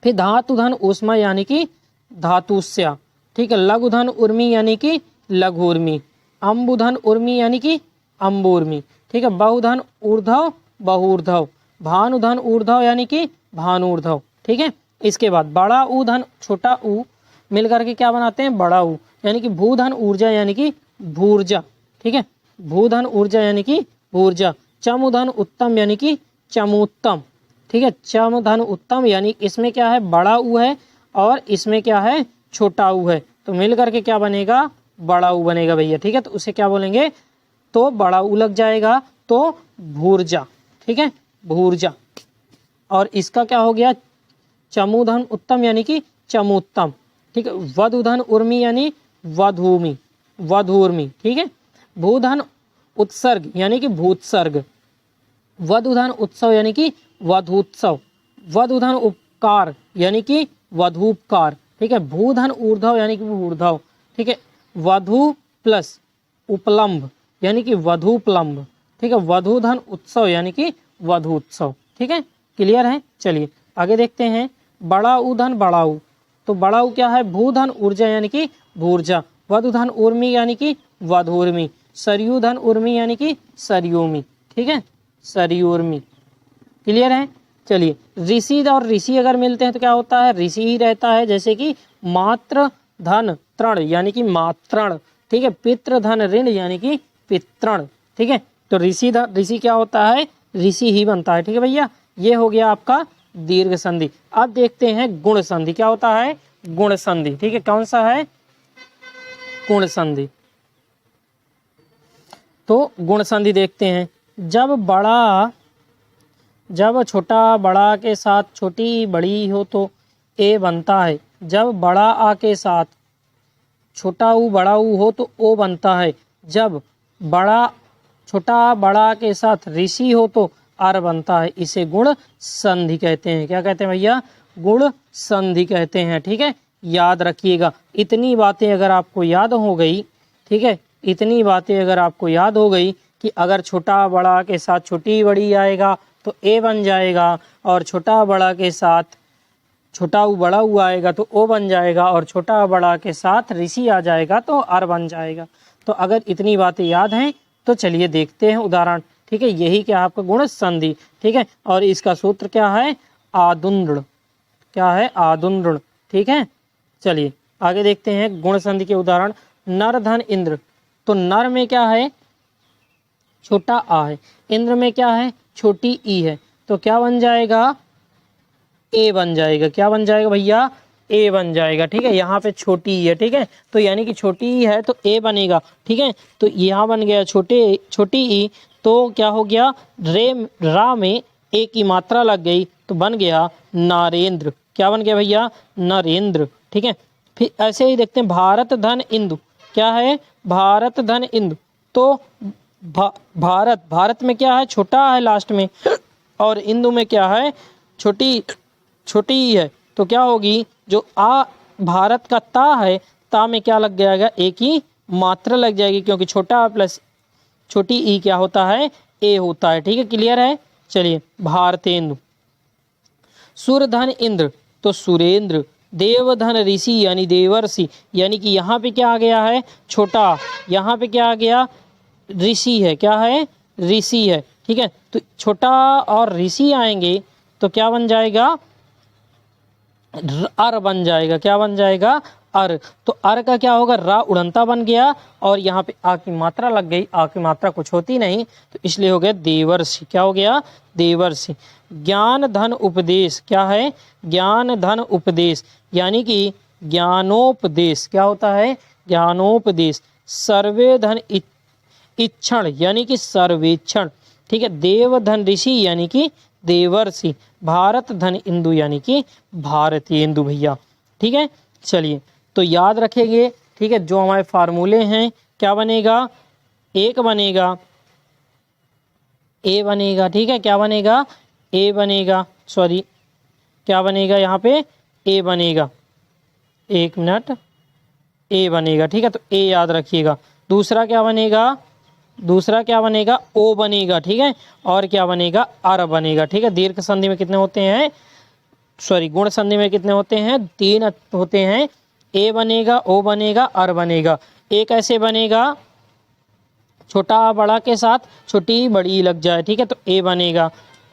फिर धातु धन ऊष्मा यानी कि धातुस्या। ठीक है, लघु धन उर्मी यानी कि लघु उर्मी। अम्बुधन उर्मी यानी कि अम्बुर्मी। ठीक है, बहुधन ऊर्ध्व बहुऊर्ध्व। भानुधन ऊर्ध्व यानी कि भानुऊर्ध्व। ठीक है, इसके बाद बड़ा ऊ धन छोटा ऊ मिलकर के क्या बनाते हैं, बड़ा ऊ, यानी कि भूधन ऊर्जा यानी कि भूर्जा। ठीक है, भूधन ऊर्जा यानी कि भूर्जा। चमुधन उत्तम यानी कि चमुत्तम। ठीक है, चमुधन उत्तम यानी इसमें क्या है, बड़ा ऊ है और इसमें क्या है, छोटा ऊ है, तो मिल करके क्या बनेगा, बड़ा ऊ बनेगा भैया। ठीक है, तो उसे क्या बोलेंगे, तो बड़ा ऊ लग जाएगा, तो भूर्जा। ठीक है, भूर्जा। और इसका क्या हो गया, चमुधन उत्तम यानी कि चमुत्तम। ठीक है, वधुधन उर्मी यानी वधूमि, वधूर्मी। ठीक है, भूधन उत्सर्ग यानी कि भूत्सर्ग। वधुधन उत्सव यानी कि वधूत्सव। वधुधन उपकार यानी कि वधूपकार। ठीक है, भूधन ऊर्ध्व यानी कि ऊर्ध्व। ठीक है, वधु प्लस उपलम्ब यानी कि वधूपलम्ब। ठीक है, वधुधन उत्सव यानी कि वधूत्सव। ठीक है, क्लियर है। चलिए आगे देखते हैं, बड़ा ऊ धन बड़ा ऊ। तो बड़ा ऊ क्या है, भूधन ऊर्जा यानी कि भूर्जा। वधुधन उर्मी यानी कि वधूर्मी। सरयू धन उर्मी यानी कि सरयूमी। ठीक है, सरयूर्मी। क्लियर है। चलिए, ऋषि और ऋषि अगर मिलते हैं तो क्या होता है, ऋषि ही रहता है। जैसे कि मात्र धन तृण यानी कि मातृण। ठीक है, पितृ धन ऋण यानी कि पितृण। ठीक है, तो ऋषि क्या होता है, ऋषि ही बनता है। ठीक है भैया, ये हो गया आपका दीर्घ संधि। अब देखते हैं गुण संधि, क्या होता है, गुण संधि। ठीक है, कौन सा है, गुण संधि। तो गुण संधि देखते हैं, जब छोटा बड़ा के साथ छोटी बड़ी हो तो ए बनता है। जब बड़ा आ के साथ छोटा ऊ बड़ा ऊ हो तो ओ बनता है। जब छोटा बड़ा के साथ ऋषि हो तो आर बनता है। इसे गुण संधि कहते हैं। क्या कहते हैं भैया, गुण संधि कहते हैं। ठीक है, याद रखिएगा। इतनी बातें अगर आपको याद हो गई, ठीक है, इतनी बातें अगर आपको याद हो गई कि अगर छोटा बड़ा के साथ छोटी बड़ी आएगा तो ए बन जाएगा, और छोटा बड़ा के साथ छोटा ऊ बड़ा ऊ आएगा तो ओ बन जाएगा, और छोटा बड़ा के साथ ऋषि आ जाएगा तो आर बन जाएगा। तो अगर इतनी बातें याद हैं तो चलिए देखते हैं उदाहरण। ठीक है, यही क्या आपका गुण संधि। ठीक है, और इसका सूत्र क्या है, आदुंद्र। क्या है, आदुंद्र। ठीक है, चलिए आगे देखते हैं गुण संधि के उदाहरण। नर धन इंद्र। तो नर में क्या है, छोटा आ है। इंद्र में क्या है, छोटी ई है। तो क्या बन जाएगा, ए बन जाएगा। क्या बन जाएगा भैया, ए बन जाएगा। ठीक है, यहाँ पे छोटी ई है। ठीक है, तो यानी कि छोटी ई है तो ए बनेगा। ठीक है, तो यहाँ बन गया छोटी ई, तो क्या हो गया, रा में ए की मात्रा लग गई तो बन गया नरेंद्र। क्या बन गया भैया, नरेंद्र। ठीक है, फिर ऐसे ही देखते हैं भारत धन इंदु। क्या है, भारत धन इंदु। तो भारत में क्या है, छोटा है लास्ट में, और इंदु में क्या है, छोटी ही है। तो क्या होगी, जो आ भारत का ता है, ता में क्या लग जाएगा, एक ही मात्रा लग जाएगी, क्योंकि छोटा प्लस छोटी ई क्या होता है, ए होता है। ठीक है, क्लियर है। चलिए, भारतेंदु। सुरधन इंद्र। तो सुरेंद्र। देवधन ऋषि यानी देवर्षि, यानी कि यहाँ पे क्या आ गया है, छोटा, यहाँ पे क्या आ गया, ऋषि है। क्या है, ऋषि है। ठीक है, तो छोटा और ऋषि आएंगे तो क्या बन जाएगा, अर बन जाएगा। क्या बन जाएगा, अर। तो अर का क्या होगा, रा उड़ंता बन गया, और यहाँ पे आ की मात्रा लग गई। आ की मात्रा कुछ होती नहीं, तो इसलिए हो गया देवर्षि। क्या हो गया, देवर्षि। ज्ञान धन उपदेश। क्या है, ज्ञान धन उपदेश, यानी कि ज्ञानोपदेश। क्या होता है, ज्ञानोपदेश। सर्वे धन इक्षण, यानी कि सर्वेक्षण। ठीक है, देव धन ऋषि यानी कि देवर्षि। भारत धन इंदु यानी कि भारतीय इंदु भैया। ठीक है, चलिए तो याद रखेंगे। ठीक है, जो हमारे फार्मूले हैं, क्या बनेगा, एक बनेगा ए बनेगा। ठीक है, क्या बनेगा, ए बनेगा, सॉरी क्या बनेगा यहाँ पे, ए बनेगा, एक मिनट, ए बनेगा। ठीक है, तो ए याद रखिएगा। दूसरा क्या बनेगा, दूसरा क्या बनेगा, ओ बनेगा। ठीक है, और क्या बनेगा, अर बनेगा। ठीक है, दीर्घ संधि में कितने होते हैं, सॉरी गुण संधि में कितने होते हैं, 3 होते हैं। ए बनेगा, ओ बनेगा, अर बनेगा। ए कैसे बनेगा, छोटा आ बड़ा के साथ छोटी बड़ी लग जाए। ठीक है, तो ए बनेगा।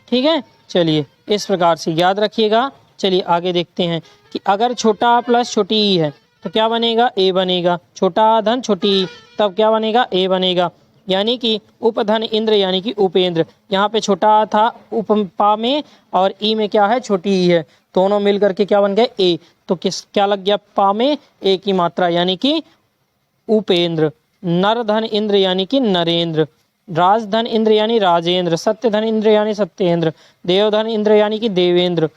ठीक है, चलिए इस प्रकार से याद रखिएगा। चलिए आगे देखते हैं कि अगर छोटा आ प्लस छोटी ई है तो क्या बनेगा, ए बनेगा। छोटा आ धन छोटी ई, तब क्या बनेगा, ए बनेगा। यानी कि उपधन इंद्र यानी कि उपेंद्र। यहाँ पे छोटा आ था उपपा में और ई में क्या है, छोटी ई है, दोनों मिल करके क्या बन गए, ए। तो किस क्या लग गया, पा में ए की मात्रा यानी कि उपेंद्र। नर धन इंद्र यानी कि नरेंद्र। राजधन इंद्र यानी राजेंद्र। सत्य धन इंद्र यानी सत्येंद्र। देवधन इंद्र यानी कि देवेंद्र।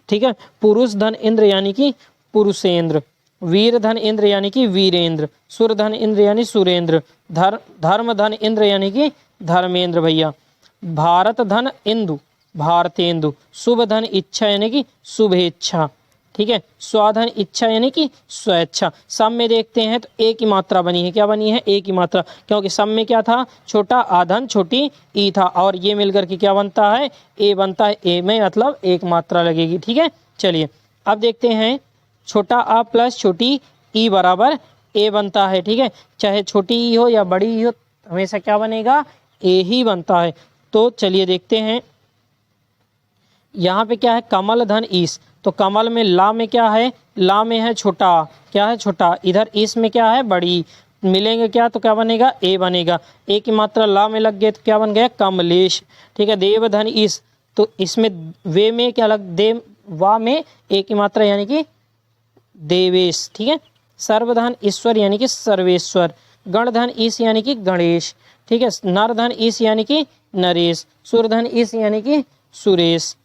ठीक है, पुरुष धन इंद्र यानी कि पुरुषेंद्र। वीर धन इंद्र यानी कि वीरेंद्र। सुर धन इंद्र यानी सुरेंद्र। धर्म धन इंद्र यानी कि धर्मेंद्र भैया। भारत धन इंदु भारतेंदु। शुभ धन इच्छा यानी कि शुभेच्छा। ठीक है, स्वाधन इच्छा यानी कि स्वेच्छा। सम में देखते हैं तो ए की मात्रा बनी है, क्या बनी है, ए की मात्रा, क्योंकि सम में क्या था, छोटा आधन छोटी ई था, और ये मिलकर के क्या बनता है, ए बनता है। ए में मतलब एक मात्रा लगेगी। ठीक है, चलिए अब देखते हैं, छोटा आ प्लस छोटी ई बराबर ए बनता है। ठीक है, चाहे छोटी ई हो या बड़ी ई हो, हमेशा क्या बनेगा, ए ही बनता है। तो चलिए देखते हैं, यहाँ पे क्या है, कमल धन ईस। तो कमल में ला में क्या है, ला में है छोटा, क्या है, छोटा। इधर ईस में क्या है, बड़ी। मिलेंगे क्या, तो क्या बनेगा, ए बनेगा। ए की मात्रा ला में लग गई तो क्या बन गया, कमलेश। ठीक है, देव धन ईस, तो इसमें वे में क्या लग, देव वा में ए की मात्रा यानी कि देवेश। ठीक है, सर्वधन ईश्वर यानी कि सर्वेश्वर। गणधन ईश यानी कि गणेश। ठीक है, नरधन ईश यानी कि नरेश। सुरधन ईश यानी कि सुरेश।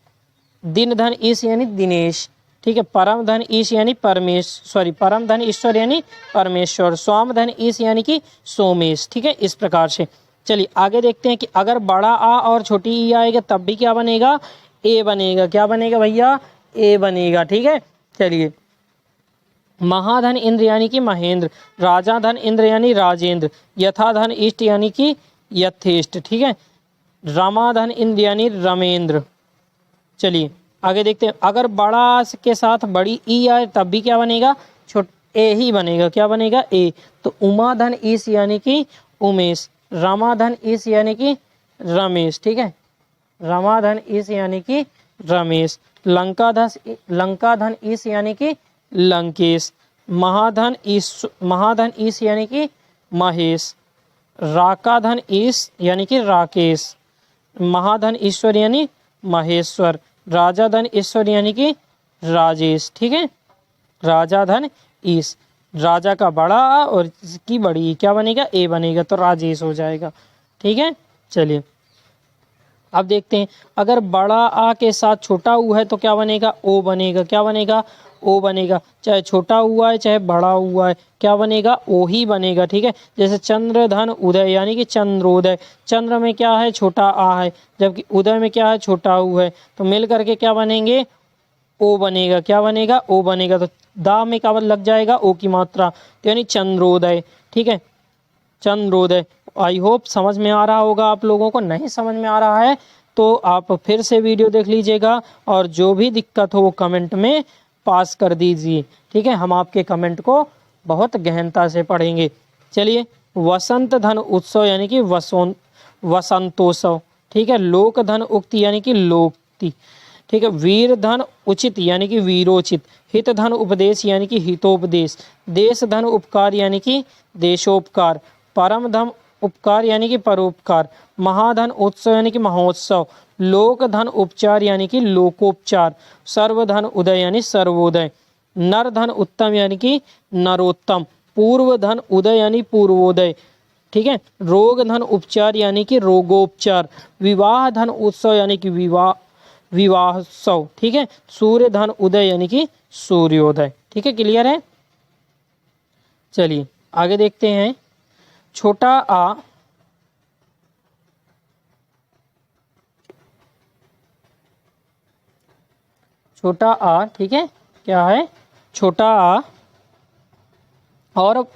दिन धन ईश यानी दिनेश। ठीक है, परम धन ईश यानी परमेश, सॉरी परम धन ईश्वर यानी परमेश्वर। स्वाम धन ईश यानी कि सोमेश। ठीक है, इस प्रकार से। चलिए आगे देखते हैं कि अगर बड़ा आ और छोटी ई आएगा तब भी क्या बनेगा, ए बनेगा। क्या बनेगा भैया, ए बनेगा। ठीक है, चलिए महाधन इंद्र यानी कि महेंद्र। राजा धन इंद्र यानी राजेंद्र। यथा धन इष्ट यानी कि यथेष्ट। ठीक है, रमाधन इंद्र यानी रमेंद्र। चलिए आगे देखते हैं, अगर बड़ा के साथ बड़ी ई आए तब भी क्या बनेगा, छोट ए ही बनेगा। क्या बनेगा, ए। तो उमाधन ईस यानी कि उमेश। रमाधन ईस यानी कि रमेश। ठीक है, रमाधन ईस यानी कि रमेश। लंकाधन ईस यानी कि लंकेश। महाधन ईस यानी कि महेश। राकाधन ईस यानी कि राकेश। महाधन ईश्वर यानी महेश्वर। राजा धन ईश्वर यानी कि राजेश। ठीक है, राजा धन ईश, राजा का बड़ा और इसकी बड़ी, क्या बनेगा, ए बनेगा, तो राजेश हो जाएगा। ठीक है, चलिए अब देखते हैं, अगर बड़ा आ के साथ छोटा ऊ है तो क्या बनेगा, ओ बनेगा। क्या बनेगा, ओ बनेगा। चाहे छोटा हुआ है चाहे बड़ा हुआ है, क्या बनेगा, ओ ही बनेगा। ठीक है, जैसे चंद्र धन उदय यानी कि चंद्रोदय। चंद्र में क्या है, छोटा आ है, जबकि उदय में क्या है, छोटा ऊ है, तो मिल करके क्या बनेंगे, ओ बनेगा। क्या बनेगा, ओ बनेगा। तो दा में क्या लग जाएगा, ओ की मात्रा, तो यानी चंद्रोदय। ठीक है, चंद्रोदय। आई होप समझ में आ रहा होगा आप लोगों को। नहीं समझ में आ रहा है तो आप फिर से वीडियो देख लीजिएगा, और जो भी दिक्कत हो वो कमेंट में पास कर दीजिए। ठीक है, हम आपके कमेंट को बहुत गहनता से पढ़ेंगे। चलिए, वसंत धन उत्सव यानी कि वसंतोत्सव। ठीक है, लोक धन उक्ति यानी कि लोक्ति। ठीक है, वीर धन उचित यानी कि वीरोचित। हित धन उपदेश यानी कि हितोपदेश। देश धन उपकार यानी कि देशोपकार। परम धन उपकार यानी कि परोपकार। महाधन उत्सव यानी कि महोत्सव। लोक धन उपचार यानी कि लोकोपचार। सर्वधन उदय यानी सर्वोदय। नर धन उत्तम यानी कि नरोत्तम। पूर्व धन उदय यानी पूर्वोदय। ठीक है, रोग धन उपचार यानी कि रोगोपचार। विवाह धन उत्सव यानी कि विवाहोत्सव। ठीक है, सूर्य धन उदय यानी कि सूर्योदय। ठीक है, क्लियर है। चलिए आगे देखते हैं, छोटा आ छोटा आ, ठीक है, क्या है, छोटा आ और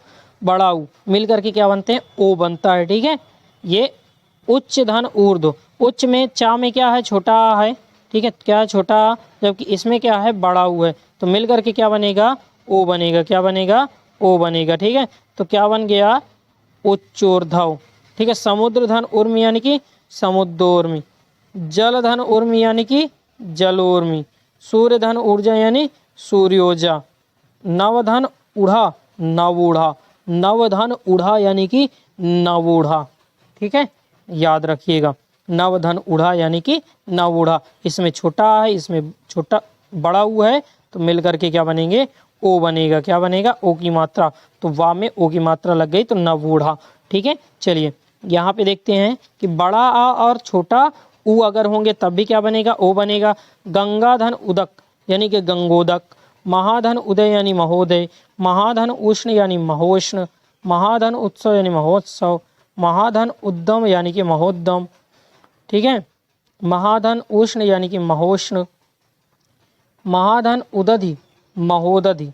बड़ा ऊ मिल करके क्या बनते हैं, ओ बनता है, ठीक है। ये उच्च धन ऊर्ध्व, उच्च में चा में क्या है, छोटा आ है, ठीक है, क्या है, छोटा आ, जबकि इसमें क्या है, बड़ा ऊ है, तो मिल करके क्या बनेगा, ओ बनेगा, क्या बनेगा, ओ बनेगा, ठीक है। तो क्या बन गया, उच्चोर्ध्व, ठीक है। समुद्र धन उर्मी यानी कि समुद्रोर्मी, जल धन उर्मी यानी कि जलोर्मी, सूर्य धन ऊर्जा यानी सूर्योजा, नवधन उड़ा नवूढ़ा, नवधन उड़ा यानी कि नवूढ़ा, ठीक है, याद रखिएगा, नवधन उड़ा यानी कि नवूढ़ा। इसमें छोटा है, इसमें छोटा बड़ा हुआ है, तो मिल करके क्या बनेंगे, ओ बनेगा, क्या बनेगा, ओ की मात्रा, तो वा में ओ की मात्रा लग गई तो नवूढ़ा, ठीक है। चलिए यहाँ पे देखते हैं कि बड़ा आ और छोटा ऊ अगर होंगे तब भी क्या बनेगा, ओ बनेगा। गंगा धन उदक यानी कि गंगोदक, महाधन उदय यानी महोदय, महाधन उष्ण यानी महोष्ण, महाधन उत्सव यानी महोत्सव, महाधन उद्दम यानी कि महोद्दम, ठीक है, महाधन उष्ण यानी कि महोष्ण, महाधन उदधि महोदधि,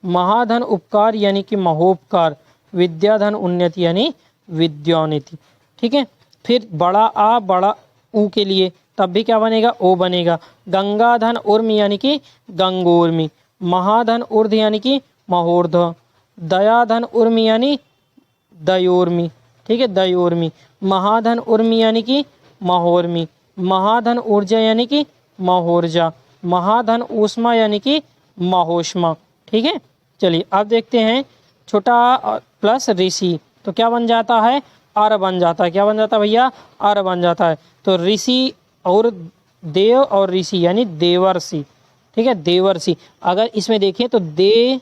महाधन उपकार यानी कि महोपकार, विद्याधन उन्नति यानी विद्योन्नति, ठीक है। फिर बड़ा आ बड़ा ऊ के लिए तब भी क्या बनेगा, ओ बनेगा। गंगाधन उर्मी यानी कि गंगोर्मी, महाधन ऊर्ध यानी कि महोर्ध, दयाधन उर्मी यानी दयोर्मी, ठीक है, दयोर्मी, महाधन उर्मी यानी कि महोर्मी, महाधन ऊर्जा यानी कि महोर्जा, महाधन ऊष्मा यानी कि महोष्मा, ठीक है। चलिए अब देखते हैं छोटा आ प्लस ऋषि तो क्या बन जाता है, अर बन जाता है, क्या बन जाता है भैया, अर बन जाता है। तो ऋषि और देव और ऋषि यानी देवर्षि, ठीक है, देवर्षि। अगर इसमें देखें तो दे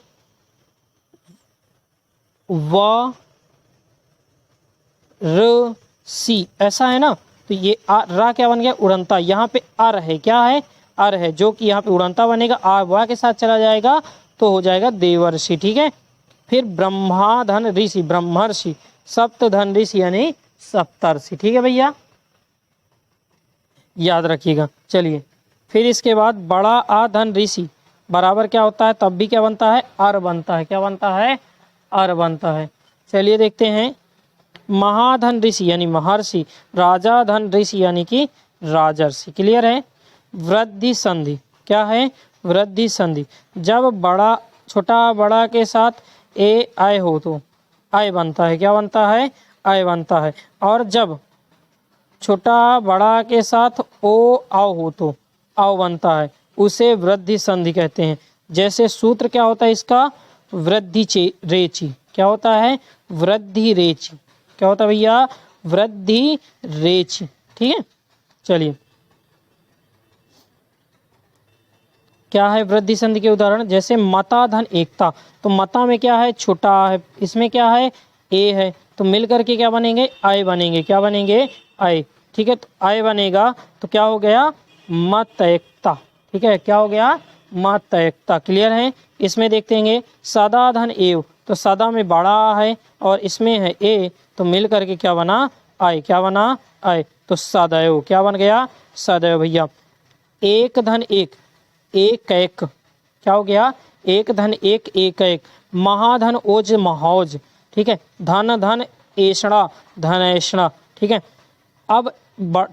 व र सी ऐसा है ना, तो ये रा क्या बन गया, उड़ंता, यहाँ पे अर है, क्या है, अर है, जो कि यहाँ पे उड़ंता बनेगा, आ वा के साथ चला जाएगा तो हो जाएगा देवर्षि, ठीक है। फिर ब्रह्माधन ऋषि ब्रह्मर्षि, सप्तधन ऋषि यानी सप्तर्षि, ठीक है भैया, याद रखिएगा। चलिए फिर इसके बाद बड़ा आ धन ऋषि बराबर क्या होता है, तब भी क्या बनता है, अर बनता है, क्या बनता है, अर बनता है। चलिए देखते हैं महाधन ऋषि यानी महर्षि, राजा धन ऋषि यानी कि राजर्षि, क्लियर है। वृद्धि संधि क्या है, वृद्धि संधि, जब बड़ा छोटा बड़ा के साथ ए आय हो तो आय बनता है, क्या बनता है, आय बनता है। और जब छोटा बड़ा के साथ ओ आओ हो तो आओ बनता है, उसे वृद्धि संधि कहते हैं। जैसे सूत्र क्या होता है इसका, वृद्धि रेचि, क्या होता है, वृद्धि रेचि, क्या होता है भैया, वृद्धि रेचि, ठीक है। चलिए क्या है वृद्धि संधि के उदाहरण, जैसे मता धन एकता, तो मता में क्या है, छोटा है, इसमें क्या है, ए है, तो मिल करके क्या बनेंगे, आय बनेंगे, क्या बनेंगे, आय, ठीक है। तो आय बनेगा तो क्या हो गया, मत एकता, ठीक है, क्या हो गया, मत एकता, क्लियर है। इसमें देखते हैं सदा धन एव, तो सदा में बड़ा है और इसमें है ए, तो मिल करके क्या बना, आय, क्या बना, आय, तो सदैव, क्या बन गया, सदैव भैया। एक धन एक, एक एक, क्या हो गया, एक धन एक, एक एक, महाधन ओज महोज, ठीक है, धन धन एषणा धनैषणा, ठीक है। अब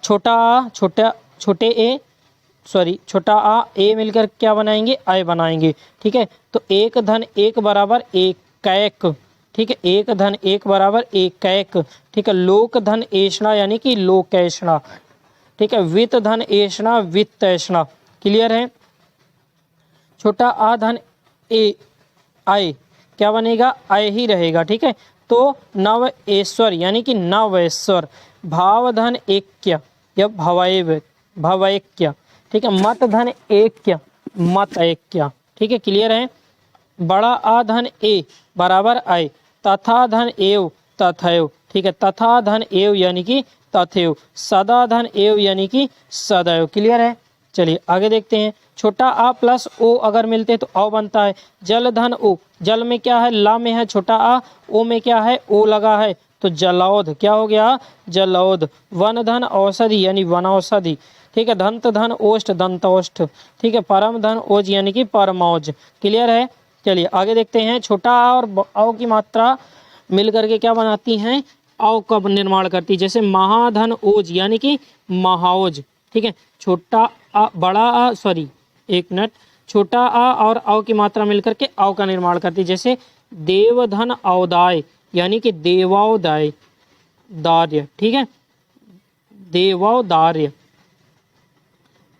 छोटा आ छोटे ए सॉरी छोटा आ ए मिलकर क्या बनाएंगे, आय बनाएंगे, ठीक है। तो एक धन एक बराबर एक कैक, ठीक है, एक धन एक बराबर एक कैक, ठीक है। लोक धन एषणा यानी कि लोकैषणा, ठीक है। वित्त धन एषणा वित्तैषणा, क्लियर है। छोटा आ धन ए आय क्या बनेगा, आय ही रहेगा, ठीक है। तो नवऐश्वर यानी कि नवैश्वर, भाव धन ऐक्य या भवैक्य, ठीक है। मत धन ऐक्य मत ऐक्य, ठीक है, क्लियर है। बड़ा आ धन ए बराबर आय, तथा धन एव तथैव, ठीक है, तथा धन एव यानी कि तथैव, सदा धन एव यानी कि सदैव, क्लियर है। चलिए आगे देखते हैं, छोटा आ प्लस ओ अगर मिलते तो औ बनता है। जल धन ओ, जल में क्या है, ला में है छोटा आ, ओ में क्या है, ओ लगा है, तो जलौध, क्या हो गया, जलौध। वन धन औषधि यानी वनौषधि, ठीक है। धंत धन ओष्ठ दंतोष्ठ, ठीक है। परम धन ओज यानी कि परमौज। क्लियर है। चलिए आगे देखते हैं। छोटा आ और औ की मात्रा मिल करके क्या बनाती हैं, औ का निर्माण करती है। जैसे महाधन ओज यानी कि महाओज, ठीक है। छोटा आ बड़ा आ सॉरी एक मिनट, छोटा आ और औ की मात्रा मिलकर के औ का निर्माण करती है। जैसे देवधन औदाय यानी कि देवौदाय दार्य, ठीक है, देवौदार्य।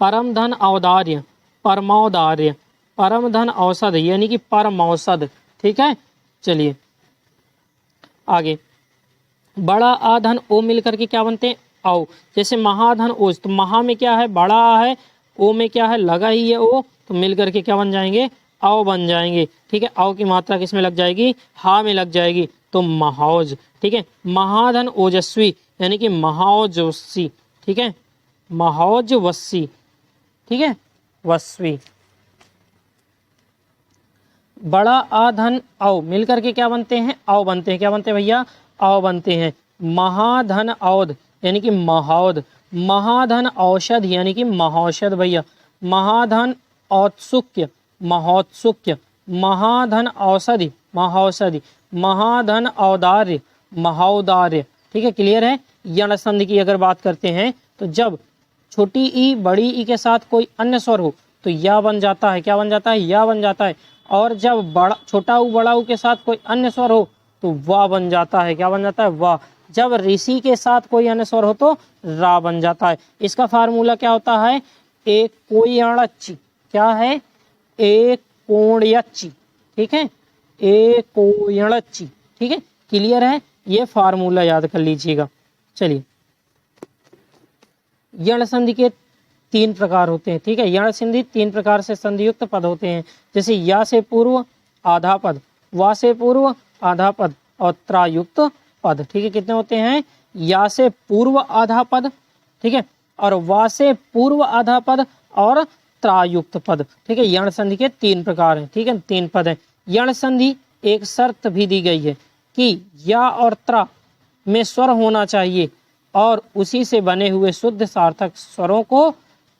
परम धन औदार्य परमौदार्य। परम धन औषध यानी कि परमौषध, ठीक है। चलिए आगे। बड़ा आ धन ओ मिलकर के क्या बनते हैं, औ। जैसे महाधन ओज, तो महा में क्या है, बड़ा आ है, ओ में क्या है, लगा ही है ओ, तो मिलकर के क्या बन जाएंगे, औ बन जाएंगे, ठीक है। औ की मात्रा किस में लग जाएगी, हा में लग जाएगी, तो महाओज, ठीक है। महाधन ओजस्वी यानी कि महाओजस्वी, ठीक है, महाओजवस्वी, ठीक है, वस्वी। बड़ा आ धन औ मिलकर के क्या बनते हैं, औ बनते हैं। क्या बनते हैं भैया, औ बनते हैं। महाधन औध यानी कि महाौध। महाधन औषध यानी कि महौषध भैया। महाधन औत्सुक्य महोत्सुक्य। महाधन औषधि महौषधि। महाधन औदार्य महौदार्य, ठीक है। क्लियर है। यण संधि की अगर बात करते हैं तो जब छोटी ई बड़ी ई के साथ कोई अन्य स्वर हो तो या बन जाता है, क्या बन जाता है, या बन जाता है। और जब बड़ा छोटा ऊ बड़ा ऊ के साथ कोई अन्य स्वर हो तो वाह बन जाता है, क्या बन जाता है, वाह। जब ऋषि के साथ कोई अन्य स्वर हो तो रा बन जाता है। इसका फार्मूला क्या होता है, एक कोयणच्ची, क्या है, एक कोण्यच्ची, ठीक है, एक कोयणच्ची, ठीक है। क्लियर है। ये फार्मूला याद कर लीजिएगा। चलिए यण संधि के 3 प्रकार होते हैं, ठीक है। यण संधि 3 प्रकार से संधियुक्त पद होते हैं। जैसे या से पूर्व आधा पद, वा से पूर्व आधा पद और त्रायुक्त पद, ठीक है। कितने होते हैं, या से पूर्व आधा पद, ठीक है, और वा से पूर्व आधा पद और त्रायुक्त पद, ठीक है। यण संधि के 3 प्रकार हैं, ठीक है, 3 पद हैं। यण संधि एक शर्त भी दी गई है कि या और त्र में स्वर होना चाहिए और उसी से बने हुए शुद्ध सार्थक स्वरों को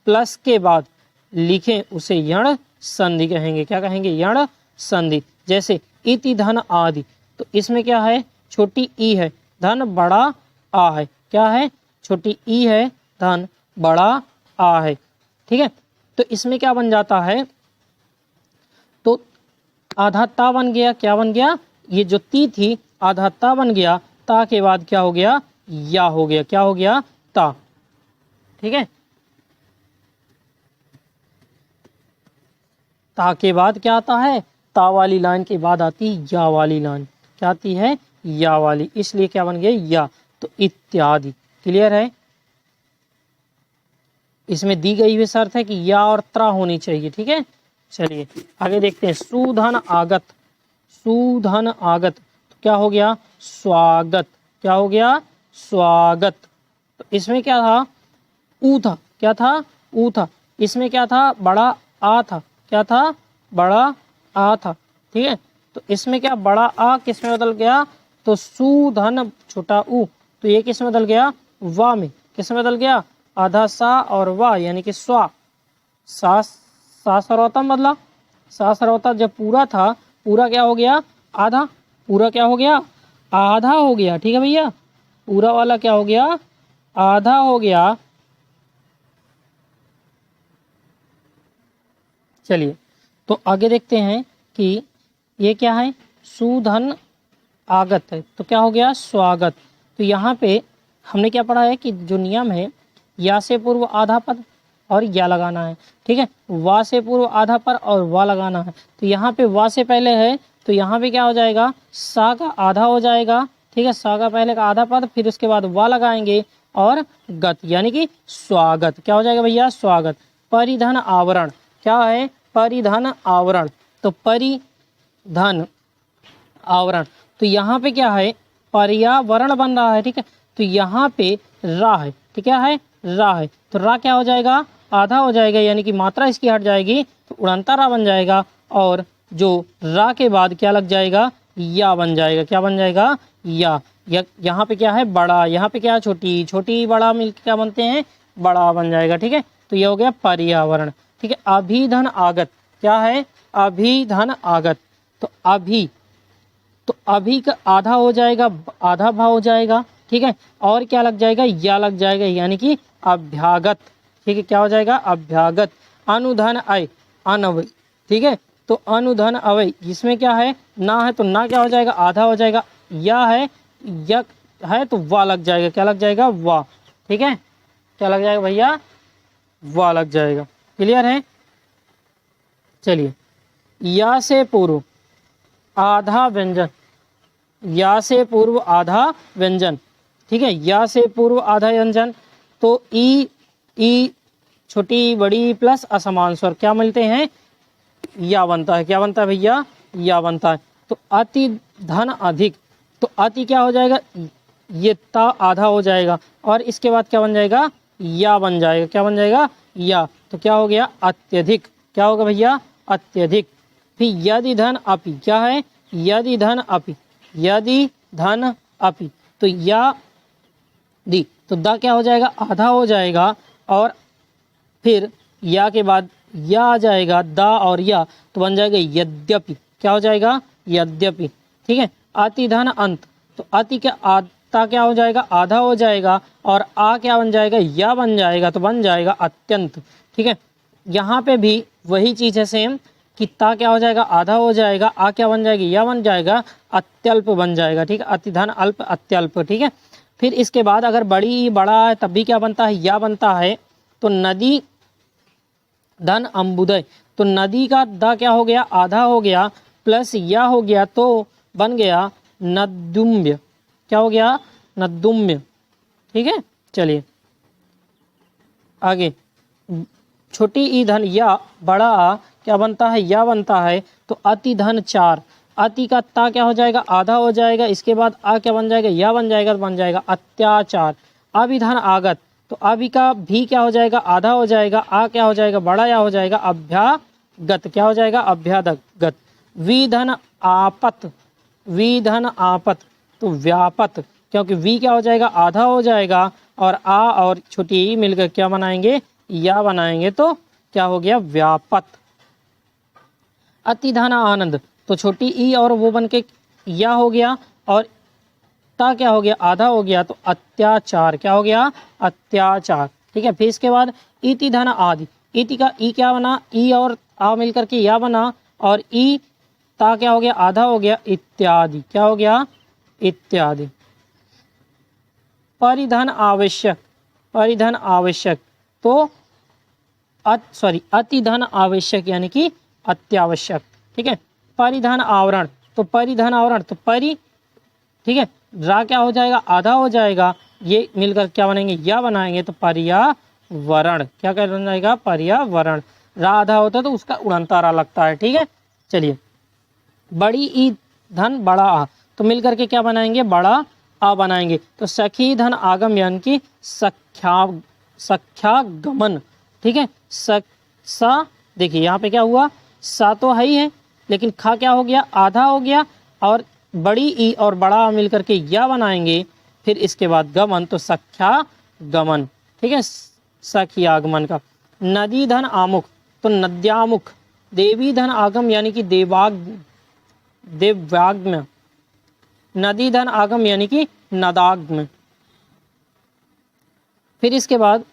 प्लस के बाद लिखें, उसे यण संधि कहेंगे। क्या कहेंगे, यण संधि। जैसे इति धन आदि, तो इसमें क्या है, छोटी ई है, धन बड़ा आ है, क्या है, छोटी ई है, धन बड़ा आ है, ठीक है। तो इसमें क्या बन जाता है, तो आधा ता बन गया, क्या बन गया, ये जो ती थी आधा ता बन गया, ता के बाद क्या हो गया, या हो गया, क्या हो गया, ता, ठीक है। ता के बाद क्या आता है, ता वाली लाइन के बाद आती है या वाली लाइन, क्या आती है, या वाली, इसलिए क्या बन गया, या। तो इत्यादि। क्लियर है। इसमें दी गई हुई शर्त है कि या और त्रा होनी चाहिए, ठीक है। चलिए आगे देखते हैं। सुधन आगत, सुधन आगत, तो क्या हो गया, स्वागत, क्या हो गया, स्वागत। तो इसमें क्या था, ऊ था, क्या था, ऊ था। इसमें क्या था, बड़ा आ था, क्या था, बड़ा आ था, ठीक है। तो इसमें क्या, बड़ा आ किस में बदल गया, तो सुधन छोटा ऊ, तो ये किस में बदल गया, वा में। किस में बदल गया, आधा सा और वा यानी कि स्वा। सा सर्वोत्तम बदला, सा सर्वोत्तम जब पूरा था, पूरा क्या हो गया, आधा, पूरा क्या हो गया, आधा हो गया, ठीक है भैया। पूरा वाला क्या हो गया, आधा हो गया। चलिए तो आगे देखते हैं कि ये क्या है, सुधन आगत है, तो क्या हो गया, स्वागत। तो यहाँ पे हमने क्या पढ़ा है कि जो नियम है, या से पूर्व आधा पद और या लगाना है, ठीक है। वा से पूर्व आधा पर और वा लगाना है। तो यहाँ पे वा से पहले है, तो यहाँ पे क्या हो जाएगा, सा का आधा हो जाएगा, ठीक है। सा का पहले का आधा पद, फिर उसके बाद वा लगाएंगे और गत यानी कि स्वागत, क्या हो जाएगा भैया, स्वागत। परिधन आवरण, क्या है, परिधन आवरण, तो परिधन आवरण, तो यहाँ पे क्या है, पर्यावरण बन रहा है, ठीक है। तो यहाँ पे रा है, तो क्या है, रा है, तो रा क्या हो जाएगा, आधा हो जाएगा, यानी कि मात्रा इसकी हट जाएगी, तो उड़ंता रा बन जाएगा। और जो रा के बाद क्या लग जाएगा, या बन जाएगा, क्या बन जाएगा, या। यहाँ पे क्या है, बड़ा, यहाँ पे क्या है, छोटी, छोटी बड़ा मिलकर क्या बनते हैं, बड़ा आ बन जाएगा। ठीक है, तो ये हो गया पर्यावरण। ठीक है, अभिधन आगत क्या है, अभिधन आगत। तो अभी का आधा हो जाएगा, आधा भाव हो जाएगा। ठीक है, और क्या लग जाएगा, या लग जाएगा, यानी कि अभ्यागत। ठीक है, क्या हो जाएगा, अभ्यागत। अनुधन अय अनवय। ठीक है, तो अनुधन अवय जिसमें क्या है, ना है तो ना क्या हो जाएगा, आधा हो जाएगा। या है तो वाह लग जाएगा, क्या लग जाएगा, वाह। ठीक है, क्या लग जाएगा भैया, वाह लग जाएगा। क्लियर है। चलिए, या से पूर्व आधा व्यंजन, या से पूर्व आधा व्यंजन। ठीक है, या से पूर्व आधा व्यंजन, तो ई छोटी बड़ी प्लस असमान स्वर क्या मिलते हैं, या बनता है। क्या बनता है भैया, या बनता है। तो अति धन अधिक, तो अति क्या हो जाएगा, ये ता आधा हो जाएगा, और इसके बाद क्या बन जाएगा, या बन जाएगा। क्या बन जाएगा, या। तो क्या हो गया, अत्यधिक। क्या होगा भैया, अत्यधिक। फिर यदि धन अपि क्या है, यदि धन अपि, यदि धन अपि, तो या दी, तो दा क्या हो जाएगा, आधा हो जाएगा, और फिर या के बाद या आ जाएगा, दा और या, तो बन जाएगा यद्यपि। क्या हो जाएगा, यद्यपि। ठीक है, अति धन अंत, तो अति के आता क्या हो जाएगा, आधा हो जाएगा, और आ क्या बन जाएगा, या बन जाएगा, तो बन जाएगा अत्यंत। ठीक है, यहाँ पे भी वही चीज़ है सेम, कि ता क्या हो जाएगा, आधा हो जाएगा, आ क्या बन जाएगी, या बन जाएगा, अत्यल्प बन जाएगा। ठीक है, अति धन अल्प अत्यल्प। ठीक है, फिर इसके बाद अगर बड़ी बड़ा है तब भी क्या बनता है, या बनता है। तो नदी धन अम्बुदय, तो नदी का द क्या हो गया, आधा हो गया, प्लस या हो गया, तो बन गया नदुम्य। क्या हो गया, नदुम्य। ठीक है, चलिए आगे, छोटी ई धन या बड़ा आ क्या बनता है, या बनता है। तो अति धन चार, अति का ता क्या हो जाएगा, आधा हो जाएगा, इसके बाद आ क्या बन जाएगा, या बन जाएगा, तो बन जाएगा अत्याचार। अभिधन आगत, तो अभी का भी क्या हो जाएगा, आधा हो जाएगा, आ क्या हो जाएगा, बड़ा या हो जाएगा, अभ्यागत। क्या हो जाएगा, अभ्यागत। विधन आपत, विधन आपत, तो व्यापत, क्योंकि वी क्या हो जाएगा, आधा हो जाएगा, और आ और छोटी ई मिलकर क्या बनाएंगे, या बनाएंगे, तो क्या हो गया, व्यापत। अतिधन आनंद, तो छोटी ई और वो बन के या हो गया, और ता क्या हो गया, आधा हो गया, तो अत्याचार। क्या हो गया, अत्याचार। ठीक है, फिर इसके बाद इति धन आदि, इति का ई क्या बना, ई और आ मिलकर के या बना, और ई ता क्या हो गया, आधा हो गया, इत्यादि। क्या हो गया, इत्यादि। परिधन आवश्यक, परिधन आवश्यक, तो अतिधन आवश्यक यानी कि अत्यावश्यक। ठीक है, परिधन आवरण, तो परिधन आवरण, तो परि, ठीक है, रा क्या हो जाएगा, आधा हो जाएगा, ये मिलकर क्या बनेंगे, या बनाएंगे, तो पर्यावरण। क्या कर बन जाएगा, पर्यावरण। रा आधा होता है तो उसका उड़नता रा लगता है। ठीक है, चलिए, बड़ी ई धन बड़ा आ, तो मिलकर के क्या बनाएंगे, बड़ा आ बनाएंगे। तो सखी धन आगम यानी कि सख्यागमन। ठीक है, सा देखिए यहाँ पे क्या हुआ, सा तो है ही है, लेकिन खा क्या हो गया, आधा हो गया, और बड़ी ई और बड़ा मिलकर के या बनाएंगे, फिर इसके बाद गमन, तो सख्यागमन। ठीक है, सखी आगमन का। नदी धन आमुख, तो नद्यामुख। देवी धन आगम यानी कि देवाग्म। नदी धन आगम यानी कि नदाग्म। फिर इसके बाद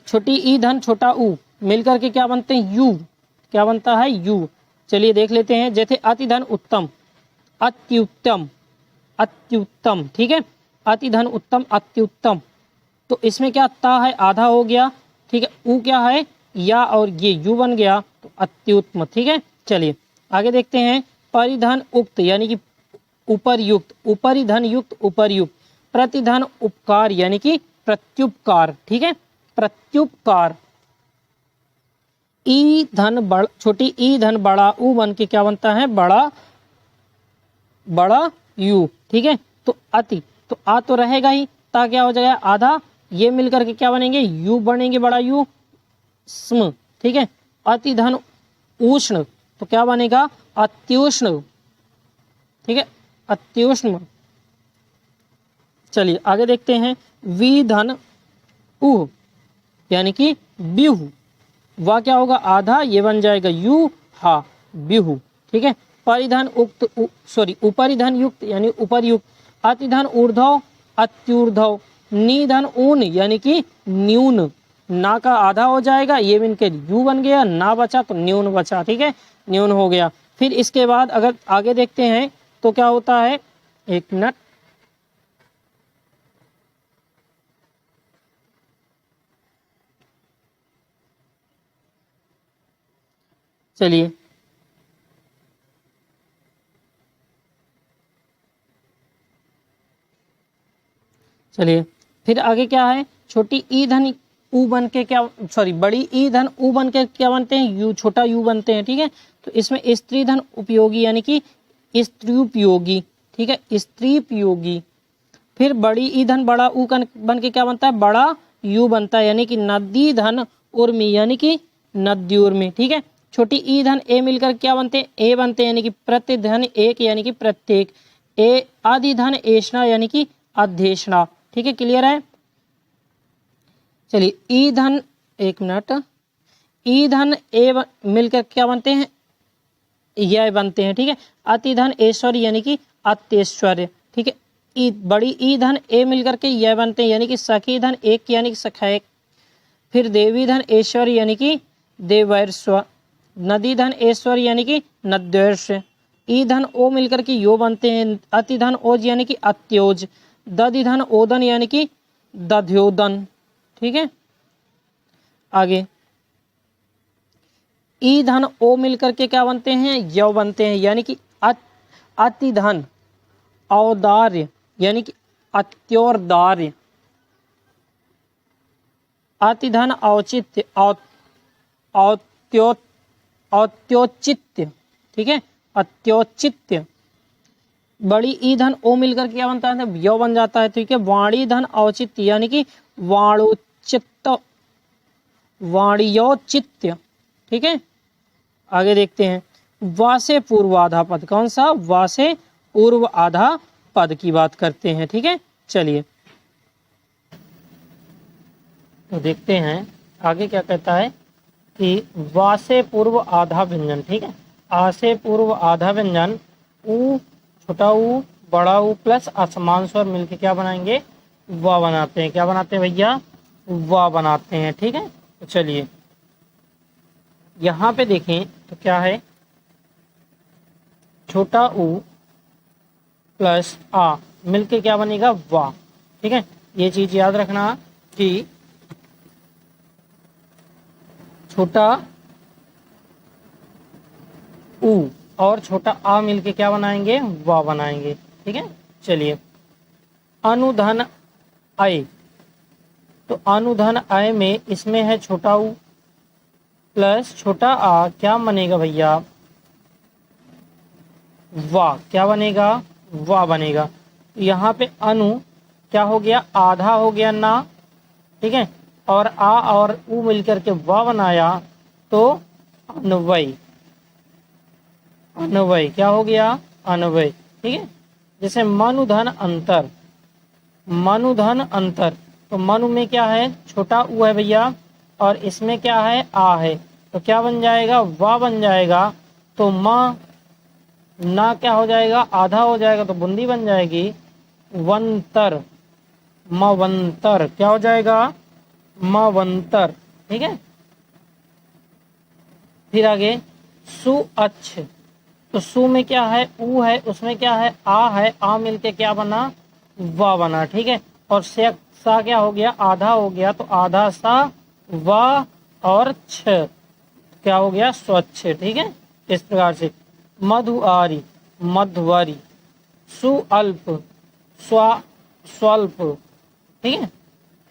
छोटी ई धन छोटा ऊ मिलकर के क्या बनते हैं, यू। क्या बनता है, यू। चलिए देख लेते हैं, जैसे अति धन उत्तम, अत्युत्तम, अत्युत्तम। ठीक है, अति धन उत्तम, अत्युत्तम, तो इसमें क्या ता है, आधा हो गया। ठीक है, ऊ क्या है, या, और ये यू बन गया, तो अत्युत्तम। ठीक है, चलिए आगे देखते हैं। परिधन उक्त यानी कि उपरयुक्त, उपरिधन युक्त, उपरयुक्त। प्रतिधन उपकार यानी कि प्रत्युपकार। ठीक है, प्रत्युपकार। ई धन बड़, छोटी ई धन बड़ा ऊ बन के क्या बनता है, बड़ा यू। ठीक है, तो अति, तो आ तो रहेगा ही, ता क्या हो जाएगा, आधा, ये मिलकर के क्या बनेंगे, यू बनेंगे, बड़ा यू, स्म। ठीक है, अति धन उष्ण, तो क्या बनेगा, अत्युष्ण। ठीक है, अत्युष्ण। चलिए आगे देखते हैं। विधन उह यानी कि बिहू। वा क्या होगा आधा, ये बन जाएगा यू हा बिहू। ठीक है। परिधान उक्त उपरिधन युक्त यानी उपरयुक्त। अतिधन ऊर्ध्व अत्यूर्ध्व। निधन ऊन यानी कि न्यून। ना का आधा हो जाएगा, ये मिलकर यू बन गया, ना बचा तो न्यून बचा। ठीक है, न्यून हो गया। फिर इसके बाद अगर आगे देखते हैं तो क्या होता है, एक मिनट, चलिए चलिए फिर आगे क्या है, छोटी ई धन ऊ बन के क्या, सॉरी बड़ी ई धन ऊ बन के क्या बनते हैं, यू, छोटा यू बनते हैं। ठीक है, तो इसमें स्त्री धन उपयोगी यानी कि स्त्रीपयोगी। ठीक है, स्त्रीपयोगी। फिर बड़ी ई धन बड़ा ऊ बन के क्या बनता है, बड़ा यू बनता है यानी कि नदी धन उर्मी यानी कि नद्युर्मी। ठीक है, छोटी ई धन ए मिलकर क्या बनते हैं, ए बनते हैं यानी कि प्रतिधन एक यानी कि प्रत्येक। ए आदि धन एषणा यानी कि अध्येषणा। ठीक है, क्लियर है। चलिए ई धन, एक मिनट, ई धन ए मिलकर क्या बनते हैं, यह बनते हैं। ठीक है, अति धन ऐश्वर्य यानी कि अत्यैश्वर्य। ठीक है, ई बड़ी ई धन ए मिलकर के यह बनते हैं यानी कि सखी धन एक यानी कि सखैक। फिर देवी धन ऐश्वर्य यानी कि देवैर्स्व। नदी धन ऐश्वर्य यानी कि नद्यैर्ष्य। ई धन ओ मिलकर के यो बनते हैं, अति धन ओज यानी कि अत्योज। दधि धन ओदन यानी कि दध्योदन। ठीक है, आगे ई धन ओ मिलकर के क्या बनते हैं, यव बनते हैं यानी कि अति धन औदार्य यानी कि अत्योदार्य। अति धन औचित्य औत्योचित्य। ठीक है, अत्योचित्य। बड़ी ई धन ओ मिलकर क्या बनता है, यव बन जाता है। ठीक है, वाणी धन औचित्य यानी कि वाणोचित्त, वाणियोचित्य। ठीक है, आगे देखते हैं वा से पूर्व आधा पद, कौन सा, वा से पूर्व आधा पद की बात करते हैं। ठीक है, चलिए तो देखते हैं आगे क्या कहता है कि वा से पूर्व आधा व्यंजन। ठीक है, आ से पूर्व आधा व्यंजन ऊ, छोटा ऊ, बड़ा ऊ प्लस असमान स्वर मिलके क्या बनाएंगे, वा बनाते हैं। क्या बनाते हैं भैया, वा बनाते हैं। ठीक है, तो चलिए यहाँ पे देखें तो क्या है, छोटा ऊ प्लस आ मिलके क्या बनेगा, वा। ठीक है, ये चीज याद रखना कि छोटा ऊ और छोटा आ मिलके क्या बनाएंगे, वा बनाएंगे। ठीक है, चलिए अनुधन अय, तो अनुधन अय में इसमें है छोटा ऊ प्लस छोटा आ, क्या बनेगा भैया, वा। क्या बनेगा, वा बनेगा। यहाँ पे अनु क्या हो गया, आधा हो गया ना। ठीक है, और आ और ऊ मिलकर के वा बनाया तो अन्वय, अन्वय क्या हो गया, अन्वय। ठीक है, जैसे मनुधन अंतर, मनुधन अंतर, तो मनु में क्या है, छोटा ऊ है भैया और इसमें क्या है, आ है, तो क्या बन जाएगा, वा बन जाएगा। तो माँ ना क्या हो जाएगा, आधा हो जाएगा तो बूंदी बन जाएगी, वंतर, मवंतर। क्या हो जाएगा, मवंतर। ठीक है, फिर आगे सु अच्छ, तो सु में क्या है, ऊ है, उसमें क्या है, आ है, आ मिलके क्या बना, वा बना। ठीक है, और सा क्या हो गया, आधा हो गया, तो आधा सा वा और छ क्या हो गया, स्वच्छ। ठीक है, इस प्रकार से मधुआरी, मध्वरी, सुअल्प, स्वल्प। ठीक है,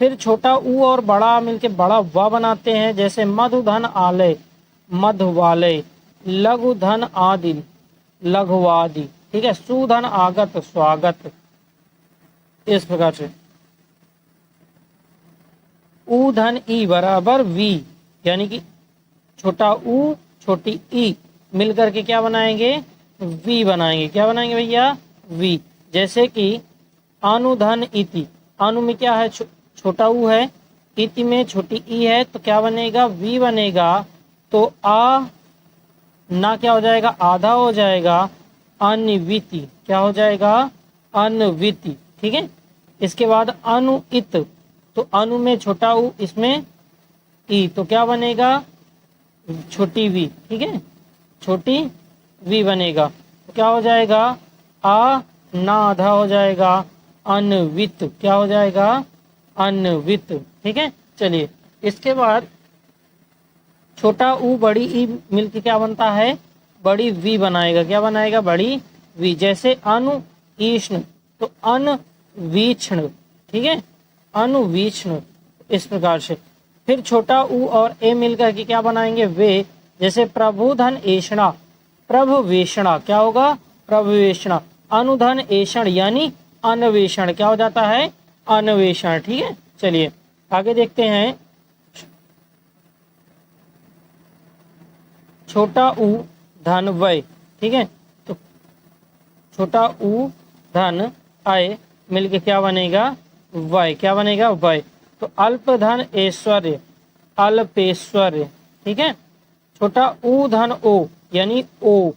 फिर छोटा ऊ और बड़ा मिलके बड़ा वा बनाते हैं, जैसे मधुधन आलय, मधुवालय, लघुधन आदिल, लघुवादि। ठीक है, सुधन आगत, स्वागत। इस प्रकार से ऊ धन ई बराबर वी, यानी कि छोटा ऊ छोटी ई मिलकर के क्या बनाएंगे, वी बनाएंगे। क्या बनाएंगे भैया, वी। जैसे कि अनुधन इति, अनु में क्या है, छोटा ऊ है इति में छोटी ई है तो क्या बनेगा, वी बनेगा। तो आ ना क्या हो जाएगा, आधा हो जाएगा, अन्विति क्या हो जाएगा, अन्विति। ठीक है। इसके बाद अनुइत, तो अनु में छोटा उ, इसमें ई, तो क्या बनेगा, छोटी वी। ठीक है, छोटी वी बनेगा। तो क्या हो जाएगा, आ ना आधा हो जाएगा, अन्वित क्या हो जाएगा, अन्वित। ठीक है। चलिए इसके बाद छोटा ऊ बड़ी ई मिलके क्या बनता है, बड़ी वी बनाएगा। क्या बनाएगा, बड़ी वी। जैसे अनु ईष्ण तो अनवीक्षण। ठीक है, अनुवीक्षण, इस प्रकार से। फिर छोटा ऊ और ए मिलकर के क्या बनाएंगे, वे। जैसे प्रभुधन एषणा, प्रभुवेषणा क्या होगा, प्रभुवेषणा। अनुधन एषण यानी अन्वेषण क्या हो जाता है, अन्वेषण। ठीक है। चलिए आगे देखते हैं। छोटा ऊ धन वय। ठीक है, तो छोटा ऊ धन आय मिलके क्या बनेगा, वय। क्या बनेगा, वय। तो अल्प धन ऐश्वर्य, अल्पेश्वर्य। ठीक है। छोटा ऊ धन ओ यानी ओ।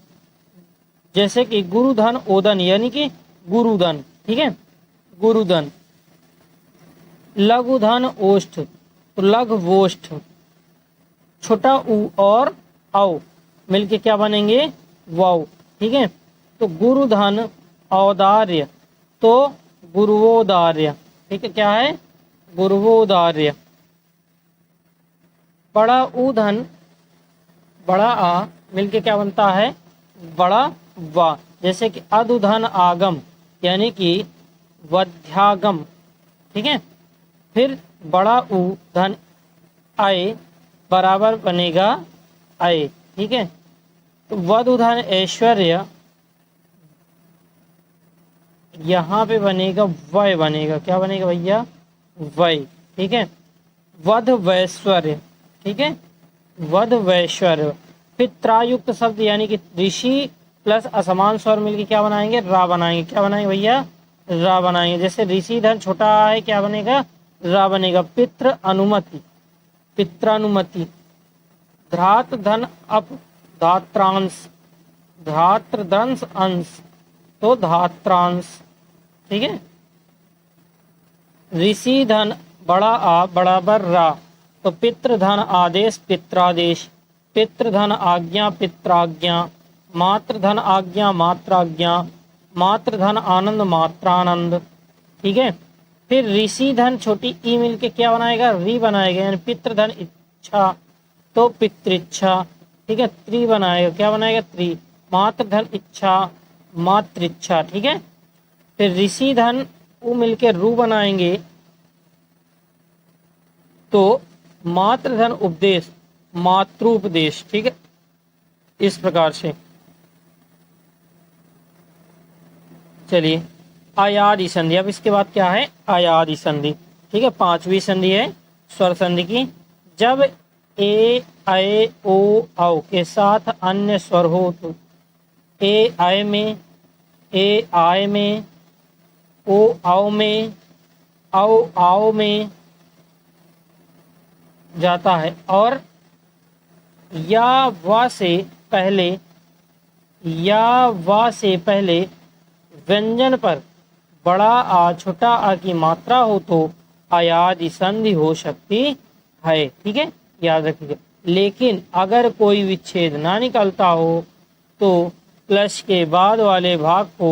जैसे कि गुरुधन ओदन यानी कि गुरुधन। ठीक है, गुरुधन। लघु धन ओष्ठ तो लघवोष्ठ। छोटा ऊ और औ मिलके क्या बनेंगे, वाव। ठीक है। तो गुरुधन औदार्य तो गुरुवोदार्य। ठीक है, क्या है, गुरुवोदार्य। बड़ा ऊ धन बड़ा आ मिलके क्या बनता है, बड़ा वा। जैसे कि अधुधन आगम यानी कि वध्यागम। ठीक है। फिर बड़ा ऊ धन आय बराबर बनेगा आय। ठीक है। तो वधुधन ऐश्वर्य यहाँ पे बनेगा वय बनेगा। क्या बनेगा भैया, वय। ठीक है। वध वैश्वर्य। ठीक है, वध वैश्वर्य। फिर त्रायुक्त शब्द यानी कि ऋषि प्लस असमान स्वर मिलके क्या बनाएंगे, रा बनाएंगे। क्या बनाएंगे भैया, रा बनाएंगे। जैसे ऋषि धन छोटा है क्या बनेगा, रा बनेगा। पितृ अनुमति, पित्रानुमति। धात धन अप धात्रांश, धात्रदंश अंश तो धात्रांश। ठीक है। ऋषि धन बड़ा आ बराबर रा तो पितृधन आदेश पित्रादेश। पितृधन आज्ञा पित्राज्ञा। मातृधन आज्ञा मात्राज्ञा। मातृधन आनंद मात्रानंद। ठीक है। फिर ऋषि धन छोटी ई मिलके क्या बनाएगा, री बनाएगा। यानी पितृधन इच्छा तो पितृच्छा। ठीक है, त्रि बनाएगा। क्या बनाएगा, त्रि। मातृधन इच्छा मातृच्छा। ठीक है। फिर ऋषि धन उ मिलके रू बनाएंगे तो मातृधन उपदेश मातृपदेश। ठीक है, इस प्रकार से। चलिए आयादि संधि। अब इसके बाद क्या है, आयादि संधि। ठीक है, पांचवी संधि है स्वर संधि की। जब ए आय ओ औ के साथ अन्य स्वर हो तो ए आय में, ए आय में, ओ आओ में, औ आओ में जाता है। और या वा से पहले, या वा से पहले व्यंजन पर बड़ा आ छोटा आ की मात्रा हो तो आयादि संधि हो सकती है। ठीक है, याद रखिएगा। लेकिन अगर कोई विच्छेद ना निकलता हो तो प्लस के बाद वाले भाग को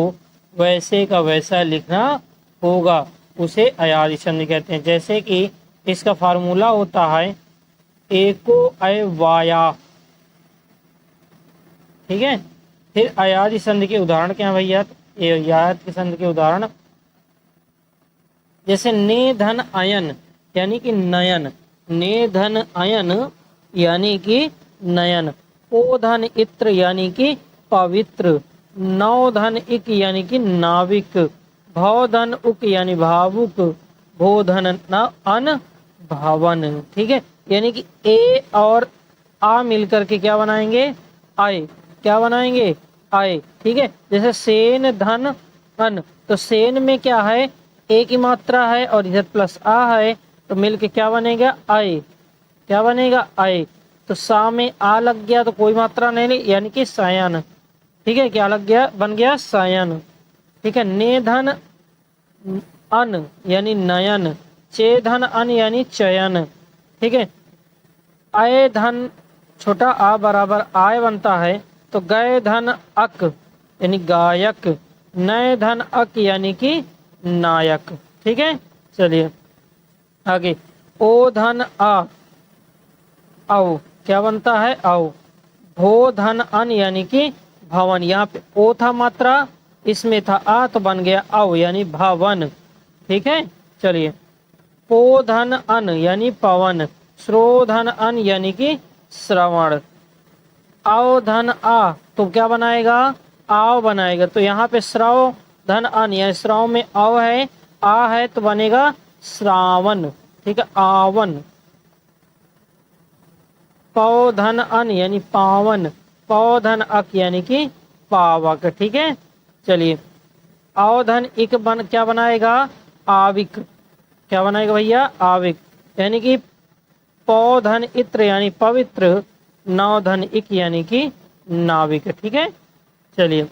वैसे का वैसा लिखना होगा, उसे आयादि संधि कहते हैं। जैसे कि इसका फार्मूला होता है एको अवाया। ठीक है। फिर आयादि संधि के उदाहरण क्या है भैया, आयात संधि के उदाहरण जैसे ने धन अयन यानी कि नयन, ने धन अयन यानी कि नयन। ओ धन इत्र यानी कि पवित्र। नौ धन इक यानी कि नाविक। भव धन उक यानी भावुक। भो धन न अन भावन। ठीक है, यानी कि ए और आ मिलकर के क्या बनाएंगे, आए। क्या बनाएंगे, आए। ठीक है। जैसे सेन धन अन तो सेन में क्या है, ए की मात्रा है और इधर प्लस आ है तो मिल के क्या बनेगा, आय। क्या बनेगा, आय। तो सा में आ लग गया तो कोई मात्रा नहीं ली, यानी कि सायन। ठीक है, क्या लग गया, बन गया सायन। ठीक है, ने धन अन यानी नयन, चे धन अन यानी चयन। ठीक है, आय धन छोटा आ बराबर आय बनता है, तो गए धन अक यानी गायक, नए धन अक यानी कि नायक। ठीक है, चलिए आगे। ओ धन आ, आओ, क्या बनता है, आओ। भो धन अन यानी कि भवन, यहाँ पे ओ था मात्रा, इसमें था आ तो बन गया आओ यानी भवन। ठीक है, चलिए। पो धन अन यानी पवन, श्रो धन अन यानी कि श्रवण, आओ धन आ तो क्या बनाएगा, आओ बनाएगा। तो यहाँ पे श्रव धन अन यानी श्रव में अव है, आ है तो बनेगा श्रावण। ठीक है, आवन। पौ धन अन यानी पावन, पौ धन अक यानी कि पावक। ठीक है, चलिए। अवधन इक बन क्या बनाएगा, आविक। क्या बनाएगा भैया, आविक, यानी कि पौधन इत्र यानी पवित्र, नवधन इक यानी कि नाविक। ठीक है, चलिए।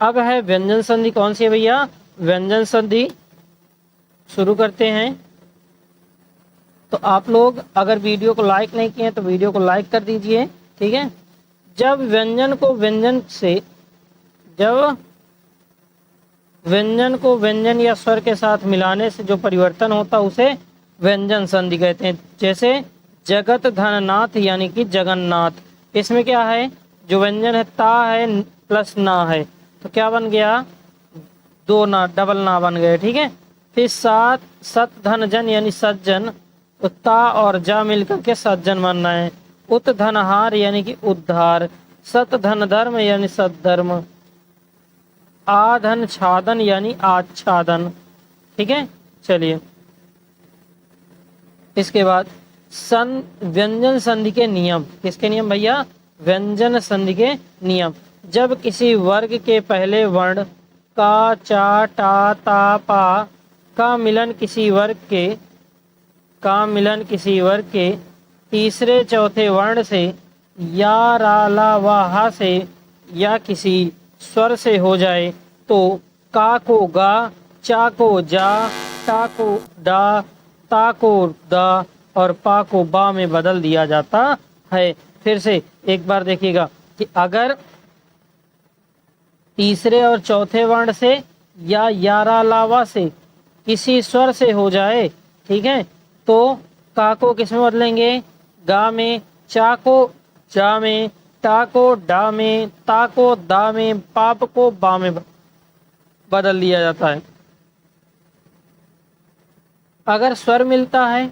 अब है व्यंजन संधि, कौन सी है भैया, व्यंजन संधि शुरू करते हैं। तो आप लोग अगर वीडियो को लाइक नहीं किए तो वीडियो को लाइक कर दीजिए। ठीक है, जब व्यंजन को व्यंजन से, जब व्यंजन को व्यंजन या स्वर के साथ मिलाने से जो परिवर्तन होता है उसे व्यंजन संधि कहते हैं। जैसे जगत धननाथ यानी कि जगन्नाथ, इसमें क्या है, जो व्यंजन है ता है प्लस ना है, तो क्या बन गया, दो ना, डबल ना बन गए। ठीक है, फिर सात सत धन जन यानी सज्जन, तो ता और जा मिलकर के सज्जन बनना है। उत धनहार यानी कि उद्धार, सत धन धर्म यानी सद्धर्म, आधन छादन यानी आच्छादन। ठीक है, चलिए। इसके बाद व्यंजन संधि के नियम, किसके नियम भैया, व्यंजन संधि के नियम। जब किसी वर्ग के पहले वर्ण का, चा, टा, ता, पा का मिलन किसी वर्ग के तीसरे चौथे वर्ण से या रा ला वा हा से या किसी स्वर से हो जाए तो का को गा, चा को जा, टा को डा, ता को दा और पा को बा में बदल दिया जाता है। फिर से एक बार देखिएगा कि अगर तीसरे और चौथे वर्ण से या यारा लावा से किसी स्वर से हो जाए, ठीक है, तो का को किस में बदलेंगे, गा में, चा को जा में, टा को डा में, ता को दा में, पाप को बा में बदल दिया जाता है। अगर स्वर मिलता है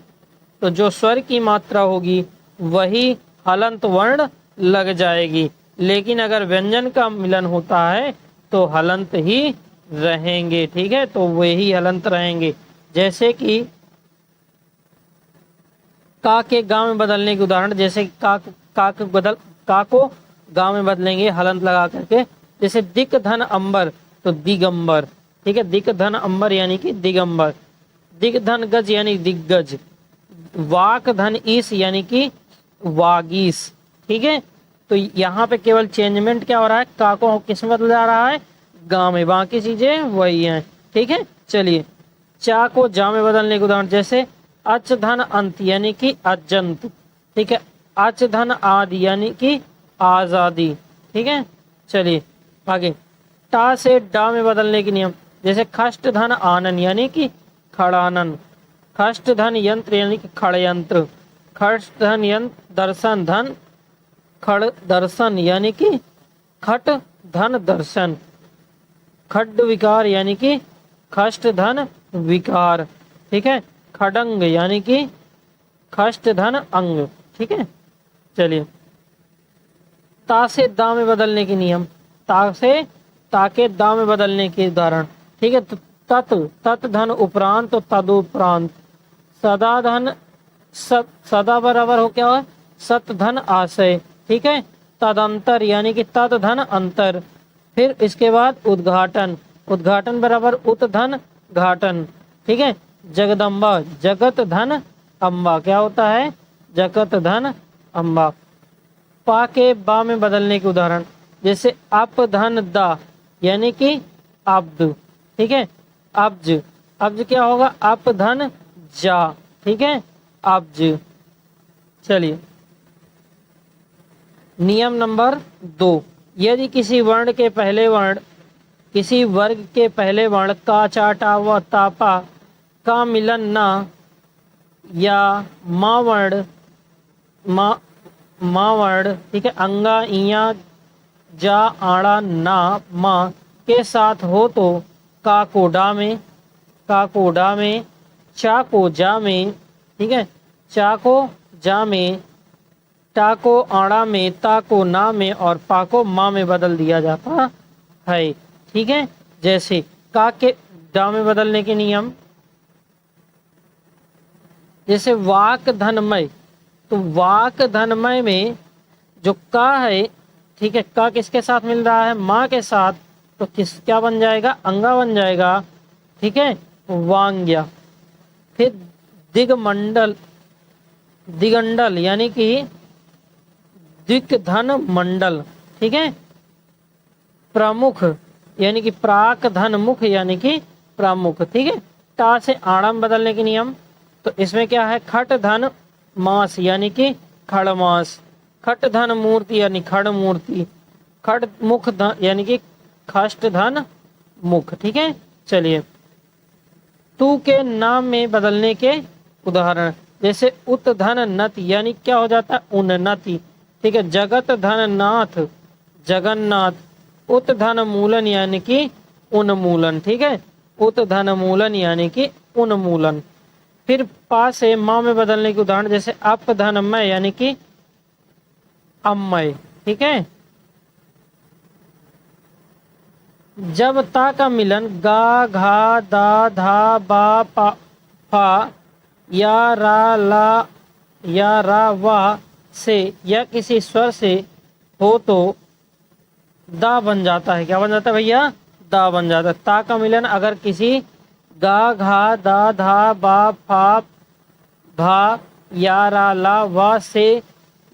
तो जो स्वर की मात्रा होगी वही हलंत वर्ण लग जाएगी, लेकिन अगर व्यंजन का मिलन होता है तो हलंत ही रहेंगे। ठीक है, तो वही हलंत रहेंगे। जैसे कि का के गांव में बदलने के उदाहरण, जैसे का को गांव में बदलेंगे हलंत लगा करके। जैसे दिक धन अंबर तो दिगंबर। ठीक है, दिक धन अंबर यानी कि दिगंबर, दिग धन गज यानी दिग्गज, वाक धन ईस यानी कि वागीस। ठीक है, तो यहाँ पे केवल चेंजमेंट क्या हो रहा है, का को किस में बदल जा रहा है, गांव में, बाकी चीजें वही हैं। ठीक है, चलिए। चा को जा में बदलने के उदाहरण, जैसे अच धन अंत यानी कि अजंत। ठीक है, अच धन आदि यानी कि आजादी। ठीक है, चलिए आगे। टा से डा में बदलने के नियम, जैसे खष्ट धन आनन यानी कि खड़ानन, खष्ट धन यंत्र यानी कि खड़यंत्र, खष्ट धन यंत्र दर्शन धन खड़ दर्शन यानी कि खट धन दर्शन, खड्ड विकार यानी कि खष्ट धन विकार। ठीक है, खडंग यानी कि खष्ट धन अंग। ठीक है, चलिए। ता से दा में बदलने के नियम, ता से ताके दा में बदलने के उदाहरण। ठीक है, तो तत् धन उपरांत तो तदुपरांत, सदा धन सदा बराबर हो क्या हो, सत धन आशय। ठीक है, तदंतर यानी कि तद धन अंतर। फिर इसके बाद उद्घाटन, उद्घाटन बराबर उत धन घाटन। ठीक है, जगदम्बा, जगत धन अम्बा, क्या होता है? जगत धन अम्बा। पा के बा में बदलने के उदाहरण, जैसे अप धन दा यानी कि अब्द, ठीक है, अब्ज, अब्ज क्या होगा? अप धन जा, ठीक है, अब्ज। चलिए नियम नंबर 2, यदि किसी वर्ण के पहले वर्ण, किसी वर्ग के पहले वर्ण का, चा, टा व तापा का मिलन ना, या माँ वर्ण, माँ वर्ण, ठीक है, अंगा, इया, जा, आड़ा, ना, माँ के साथ हो तो का को डा में, का को डा में, चा को जा में, ठीक है, चा को जा में, टा को आड़ा में, ता को ना में और पा को माँ में बदल दिया जाता है, ठीक है। जैसे का के डा में बदलने के नियम, जैसे वाक धनमय, तो वाक धनमय में जो का है, ठीक है, का किसके साथ मिल रहा है? माँ के साथ, तो किस क्या बन जाएगा? अंगा बन जाएगा, ठीक है, वांग्या। फिर दिगमंडल, दिगंडल यानी कि दिक धन मंडल, ठीक है, प्रमुख यानी कि प्राक धन मुख यानी कि प्रमुख, ठीक है। टा से आड़म बदलने के नियम, तो इसमें क्या है? खट धन मास यानी कि खड़मास, खट धन मूर्ति यानी खड़ मूर्ति, खट मुख धन यानी कि खष्ट धन मुख, ठीक है। चलिए तू के नाम में बदलने के उदाहरण, जैसे उत धन नत यानी क्या हो जाता है? उन्नति, ठीक है, जगत धन नाथ जगन्नाथ, उत धन मूलन यानी कि उन्मूलन, ठीक है, उत धन मूलन यानी कि उन्मूलन। फिर पा से माँ में बदलने के उदाहरण, जैसे अप धन मय यानी कि अम्मय, ठीक है। जब ता का मिलन गा, घा, दा, धा, बा, पा, फा या रा, ला या रा, वा से या किसी स्वर से हो तो दा बन जाता है। क्या बन जाता है भैया? दा बन जाता है। ता का मिलन अगर किसी गा, घा, दा, धा, बा, फा, भा या रा, ला, वा से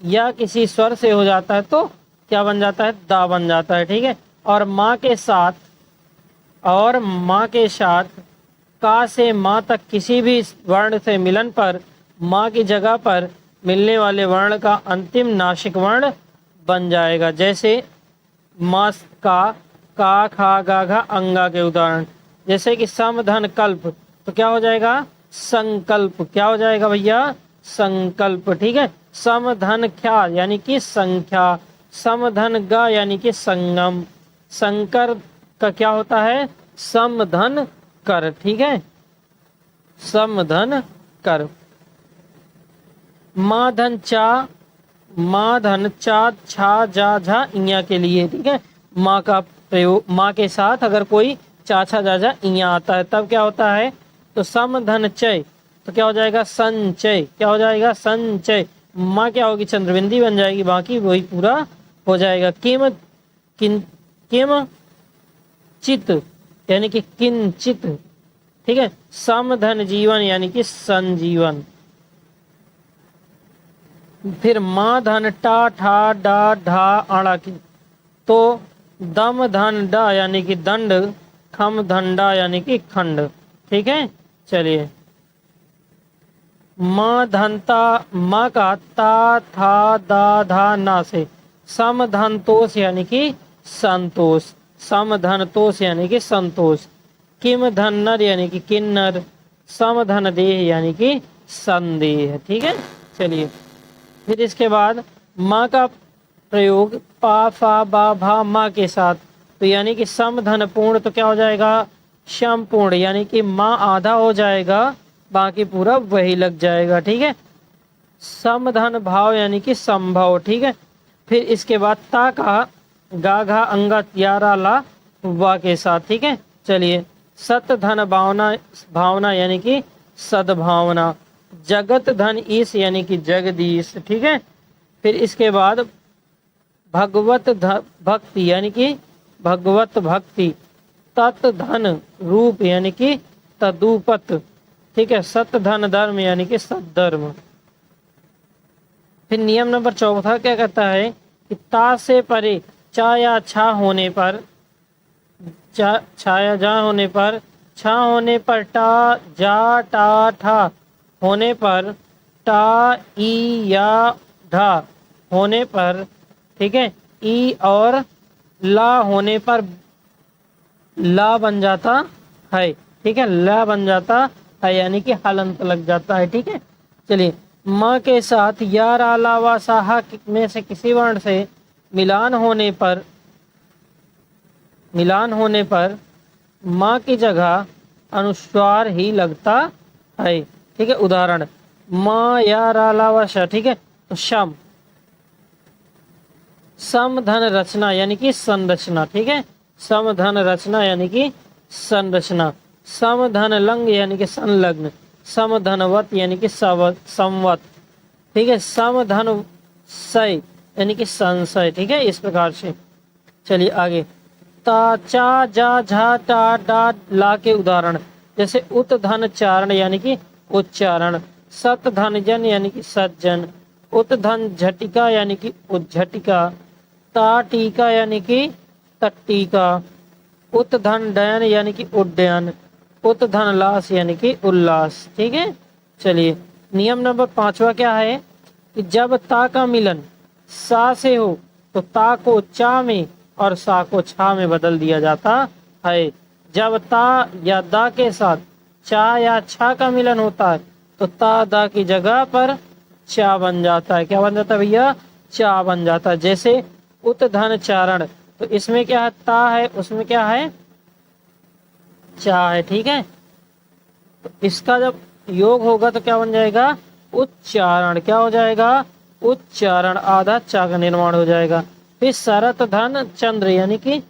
या किसी स्वर से हो जाता है तो क्या बन जाता है? दा बन जाता है, ठीक है। और माँ के साथ, और माँ के साथ का से माँ तक किसी भी वर्ण से मिलन पर माँ की जगह पर मिलने वाले वर्ण का अंतिम नासिक वर्ण बन जाएगा। जैसे मास का, खा, गा, घा, अंगा के उदाहरण, जैसे कि सम धन कल्प, तो क्या हो जाएगा? संकल्प। क्या हो जाएगा भैया? संकल्प, ठीक है। सम धन ख्या यानी कि संख्या, सम धन गा यानी कि संगम, संकर का क्या होता है? सम धन कर, ठीक है, सम धन कर। माँ धन चा, माँ धन चा, छा, जा, झा, इया के लिए, ठीक है। माँ का प्रयोग, माँ के साथ अगर कोई चा, छा, जा, झा, इया आता है तब क्या होता है? तो सम धन चय, तो क्या हो जाएगा? संचय। क्या हो जाएगा? संचय। माँ क्या होगी? चंद्रबिंदी बन जाएगी, बाकी वही पूरा हो जाएगा। किम, किम चित यानी कि किंचित, ठीक है। सम धन जीवन यानी कि संजीवन। फिर माँ धन टा, ठा, डा, ढा, आड़ा की, तो दम धन डा यानी कि दंड, खम धंडा यानी कि खंड, ठीक है। चलिए माँ धनता, माँ का ता, था, दा, धा, ना से सम धन तोष यानी कि संतोष, सम धन तोष यानी कि संतोष। किम धन नर यानी कि किन्नर, सम धन देह यानी कि संदेह, ठीक है। चलिए फिर इसके बाद माँ का प्रयोग पा, फा, बा, भा, माँ के साथ, तो यानी कि सम धन पूर्ण, तो क्या हो जाएगा? शम पूर्ण, यानी कि माँ आधा हो जाएगा, बाकी पूरा वही लग जाएगा, ठीक है। सम धन भाव यानी कि संभव, ठीक है। फिर इसके बाद ता का गा, घा, अंगा, यारा, ला, वा के साथ, ठीक है। चलिए सत धन भावना, भावना यानी कि सद्भावना। जगत धन ईश यानी कि जगदीश, ठीक है। फिर इसके बाद भगवत भक्ति यानी कि भगवत भक्ति। तत् धन रूप यानी कि तदुपत, ठीक है, सत धन धर्म यानी कि सद्धर्म। फिर नियम नंबर 4 क्या कहता है कि ता से परे चा या छा होने पर, छाया जा होने पर, छा होने पर, टा जा टा ठा होने पर, टा ई या ढा होने पर, ठीक है, ई और ला होने पर ला बन जाता है। ठीक है, ला बन जाता है यानी कि हलंत लग जाता है। ठीक है, चलिए, माँ के साथ या रा ला वा सा हा में से किसी वर्ण से मिलान होने पर माँ की जगह अनुस्वार ही लगता है। ठीक है, उदाहरण माँ या रा ला वा शा। ठीक है, तो शम, सम धन रचना यानी कि संरचना। ठीक है, सम धन रचना यानी कि संरचना। सम धन लंग यानी कि संलग्न। सम धनवत यानी कि संवत। ठीक है, सम धन सय यानी कि संशय। ठीक है, इस प्रकार से। चलिए आगे, ता चा जा झा टा डा ला के उदाहरण, जैसे उत धन चारण यानी कि उच्चारण, सत धन जन यानी कि सज्जन, उत धन झटिका यानी कि उज्झटिका, ता टीका यानी कि तट्टिका, उत धन डयन यानी कि उड्डयन, उत धन लास यानी कि उल्लास। ठीक है, चलिए, नियम नंबर 5 क्या है कि जब ता का मिलन सा से हो तो ता को चा में और सा को छा में बदल दिया जाता है। जब ता या दा के साथ चा या छा का मिलन होता है तो ता दा की जगह पर चा बन जाता है। क्या बन जाता है भैया? चा बन जाता है। जैसे उत धन चारण, तो इसमें क्या है? ता है, उसमें क्या है? चा है। ठीक है, तो इसका जब योग होगा तो क्या बन जाएगा? उच्चारण। क्या हो जाएगा? उच्चारण। आधा चा का निर्माण हो जाएगा। फिर सरत धन चंद्र यानी कि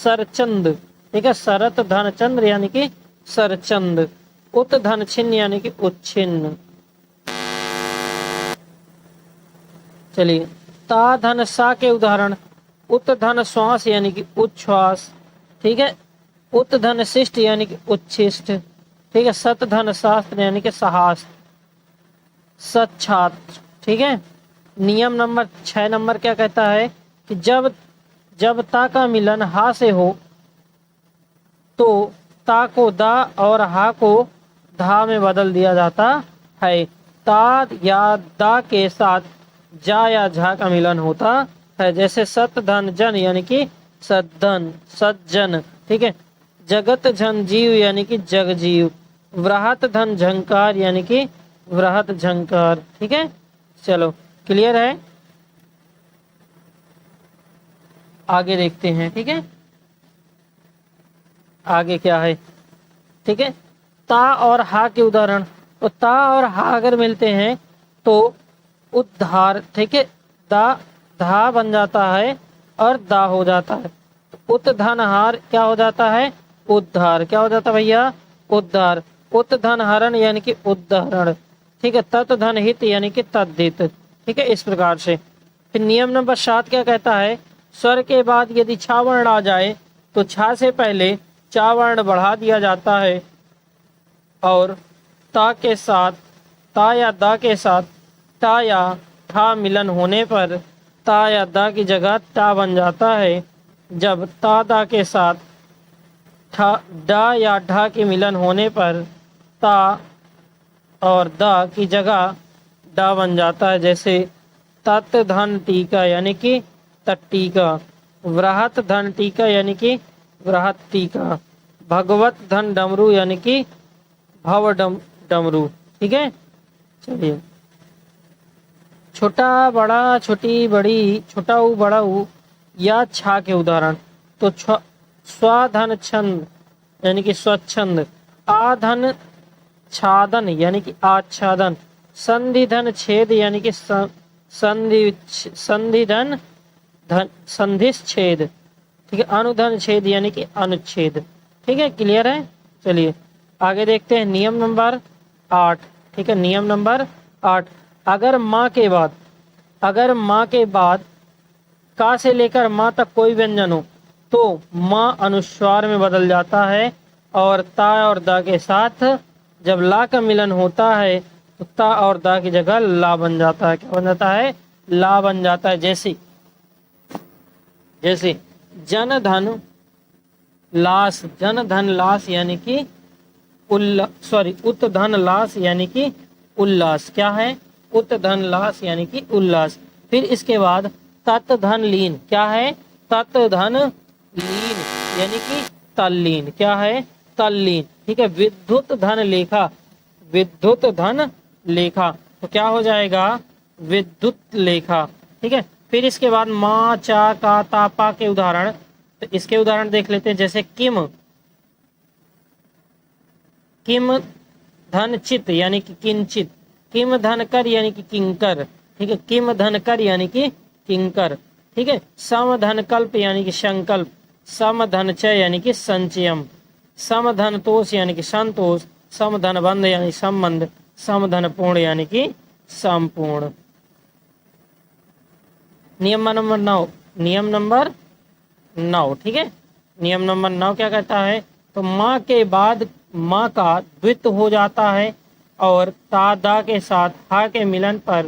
सरचंद। ठीक है, सरत धन चंद्र यानी कि सरचंद। उत धन छिन्न यानी कि उच्छिन्न। चलिए, ता धन सा के उदाहरण, उत धन श्वास यानी कि उच्छ्वास। ठीक है, उत धन शिष्ट यानी कि उच्छिष्ट। ठीक है, सत धन शास्त्र यानी कि सहास्त्र, सच्छात्र। ठीक है, नियम नंबर 6 क्या कहता है कि जब ता का मिलन हा से हो तो ता को दा और हा को धा में बदल दिया जाता है। ता या दा के साथ जा या झा का मिलन होता है। जैसे सत धन जन यानी कि सद्धन, सज्जन। ठीक है, जगत धन जीव यानी कि जगजीव, वृहत धन झंकार यानी कि वृहत झंकार। ठीक है, चलो, क्लियर है? आगे देखते हैं। ठीक है, आगे क्या है? ठीक है, ता और हा के उदाहरण, तो ता और हा अगर मिलते हैं तो उद्धार। ठीक है, दा धा बन जाता है और दा हो जाता है। उत धन हार क्या हो जाता है? उद्धार। क्या हो जाता है भैया? उद्धार। उत धन हरण यानी कि उद्धरण। ठीक है, तत् धन हित यानी कि तद्धित। ठीक है, इस प्रकार से। फिर नियम नंबर 7 क्या कहता है? स्वर के बाद यदि छा वर्ण आ जाए तो छा से पहले चा वर्ण बढ़ा दिया जाता है और ता के साथ, ता या दा के साथ टा या ठा मिलन होने पर ता या दा की जगह टा बन जाता है। जब ता दा के साथ ठा डा या ढा के मिलन होने पर ता और दा की जगह डा बन जाता है। जैसे तत् धन टीका यानी कि तट्टीका, वृहत धन टीका यानी कि वृहत टीका, भगवत धन डमरू यानी कि भव डमरू। ठीक है, चलिए, छोटा बड़ा छोटी बड़ी, छोटा ऊ बड़ा ऊ या छा के उदाहरण, तो स्वधन छंद यानी कि स्वच्छंद, आधन छादन यानी कि आच्छादन, संधि धन छेद यानी कि संधि धन संधिच्छेद। ठीक है, अनुधन छेद यानी कि अनुच्छेद। ठीक है, क्लियर है? चलिए आगे देखते हैं। नियम नंबर 8। ठीक है, नियम नंबर 8, अगर माँ के बाद का से लेकर माँ तक कोई व्यंजन हो तो माँ अनुस्वार में बदल जाता है और ता और दा के साथ जब ला का मिलन होता है तो ता और दा की जगह ला बन जाता है। क्या बन जाता है? ला बन जाता है। जैसे जैसे जन धन लाश, जन धन लाश यानी कि उत धन लाश यानी कि उल्लास। क्या है? उत धन लाश यानी कि उल्लास। फिर इसके बाद तत् धन लीन। क्या है? तत् धन लीन यानी कि तल्लीन। क्या है? तल्लीन। ठीक है। विद्युत धन लेखा, विद्युत धन लेखा तो क्या हो जाएगा? विद्युत लेखा। ठीक है। फिर इसके बाद मा चा का तापा के उदाहरण, तो इसके उदाहरण देख लेते हैं। जैसे किम, किम धन चित यानी कि किंचित, किम धन कर यानी कि किंकर। ठीक है। किम धन कर यानी कि किंकर। ठीक है। सम धन कल्प यानी कि संकल्प, सम धन चय यानी कि संचयम, सम धन तोष यानी कि संतोष, सम धन बंध यानी संबंध, सम धन पूर्ण यानी कि संपूर्ण। नियम नंबर 9, नियम नंबर 9। ठीक है। नियम नंबर 9 क्या कहता है? तो माँ के बाद माँ का द्वित हो जाता है और ता दा के साथ हा के मिलन पर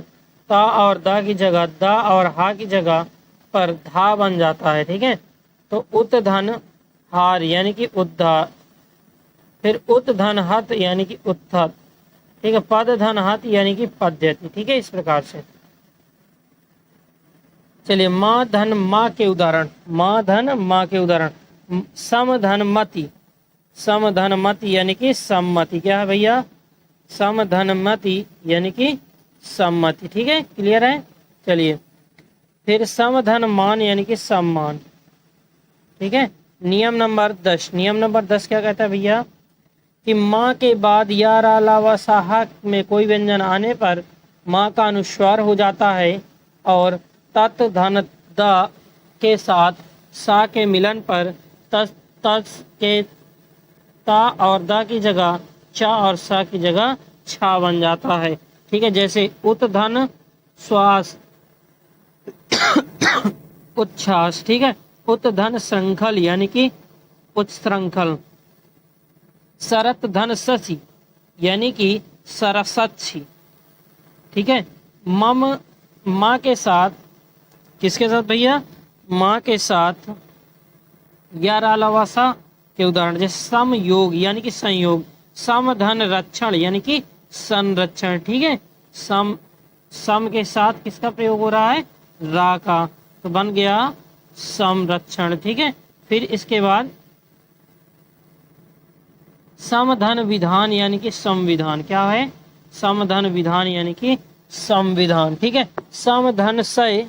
ता और दा की जगह दा और हा की जगह पर धा बन जाता है। ठीक है। तो उत धन हार यानी कि उद्धार, फिर उत धन हत यानी कि उत्थत। ठीक है। पद धन हत यानी कि पद्यति। ठीक है। इस प्रकार से चलिए माँ धन माँ के उदाहरण, माँ धन माँ के उदाहरण। सम धन मति, सम धन मति यानी कि सम्मति। क्या है भैया? सम धन मति यानी कि सम्मति। ठीक है। क्लियर है? चलिए फिर सम धन मान यानी कि सम्मान। ठीक है। नियम नंबर 10, नियम नंबर 10 क्या कहता है भैया? कि माँ के बाद या रा ला व साहा में कोई व्यंजन आने पर माँ का अनुस्वार हो जाता है और तत् धन द के साथ सा के मिलन पर तस के ता और दा की जगह चा और सा की जगह छा बन जाता है। ठीक है। जैसे उत धन श्वास उच्छ्वास। ठीक है। उत धन श्रृंखल यानी कि उत्श्रृंखल, सरत धन शशि यानी कि सरसच्छी। ठीक है। मम माँ के साथ, किसके साथ भैया? माँ के साथ या रालावासा के उदाहरण। जैसे सम योग यानी कि संयोग, सम धन रक्षण यानी कि संरक्षण। ठीक है। सम के साथ किसका प्रयोग हो रहा है? रा का, तो बन गया संरक्षण। ठीक है। फिर इसके बाद समधन विधान यानी कि संविधान। क्या है? समधन विधान यानी कि संविधान। ठीक है। समधन सय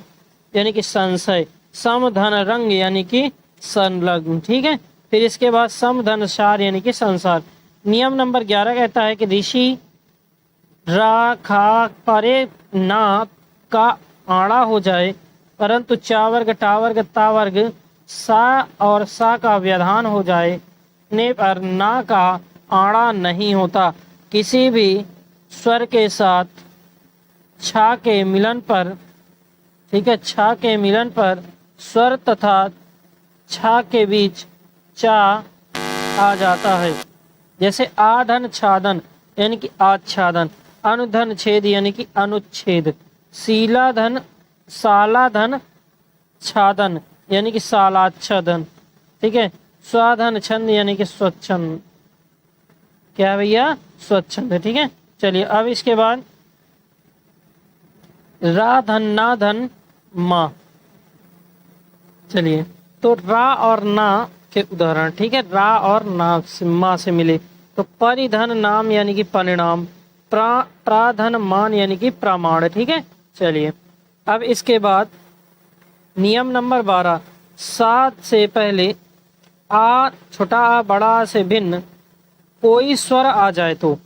यानी कि संशय, समधन रंग यानी कि संलग्न। ठीक है। फिर इसके बाद समधन सार यानी कि संसार। नियम नंबर 11 कहता है कि ऋषि रा खा परे ना का आड़ा हो जाए परंतु चा वर्ग टा वर्ग ता वर्ग सा और सा का व्यवधान हो जाए ने पर ना का आड़ा नहीं होता। किसी भी स्वर के साथ छा के मिलन पर, ठीक है, छा के मिलन पर स्वर तथा छा के बीच चा आ जाता है। जैसे आधन छादन यानी कि आच्छादन, अनुधन छेद यानी कि अनुच्छेद, शीलाधन सालाधन छादन यानी कि सालाच्छादन। ठीक है। स्वाधन छंद यानी कि स्वच्छंद। क्या है भैया? स्वच्छंद। ठीक है। चलिए अब इसके बाद रा धन ना धन मा। चलिए तो रा और ना के उदाहरण। ठीक है। रा और ना से मा से मिले तो परिधन नाम यानी कि परिणाम, प्राधन मान यानी कि प्रमाण। ठीक है। चलिए अब इसके बाद नियम नंबर 12, सात से पहले आ छोटा आ बड़ा आ से भिन्न कोई स्वर आ जाए तो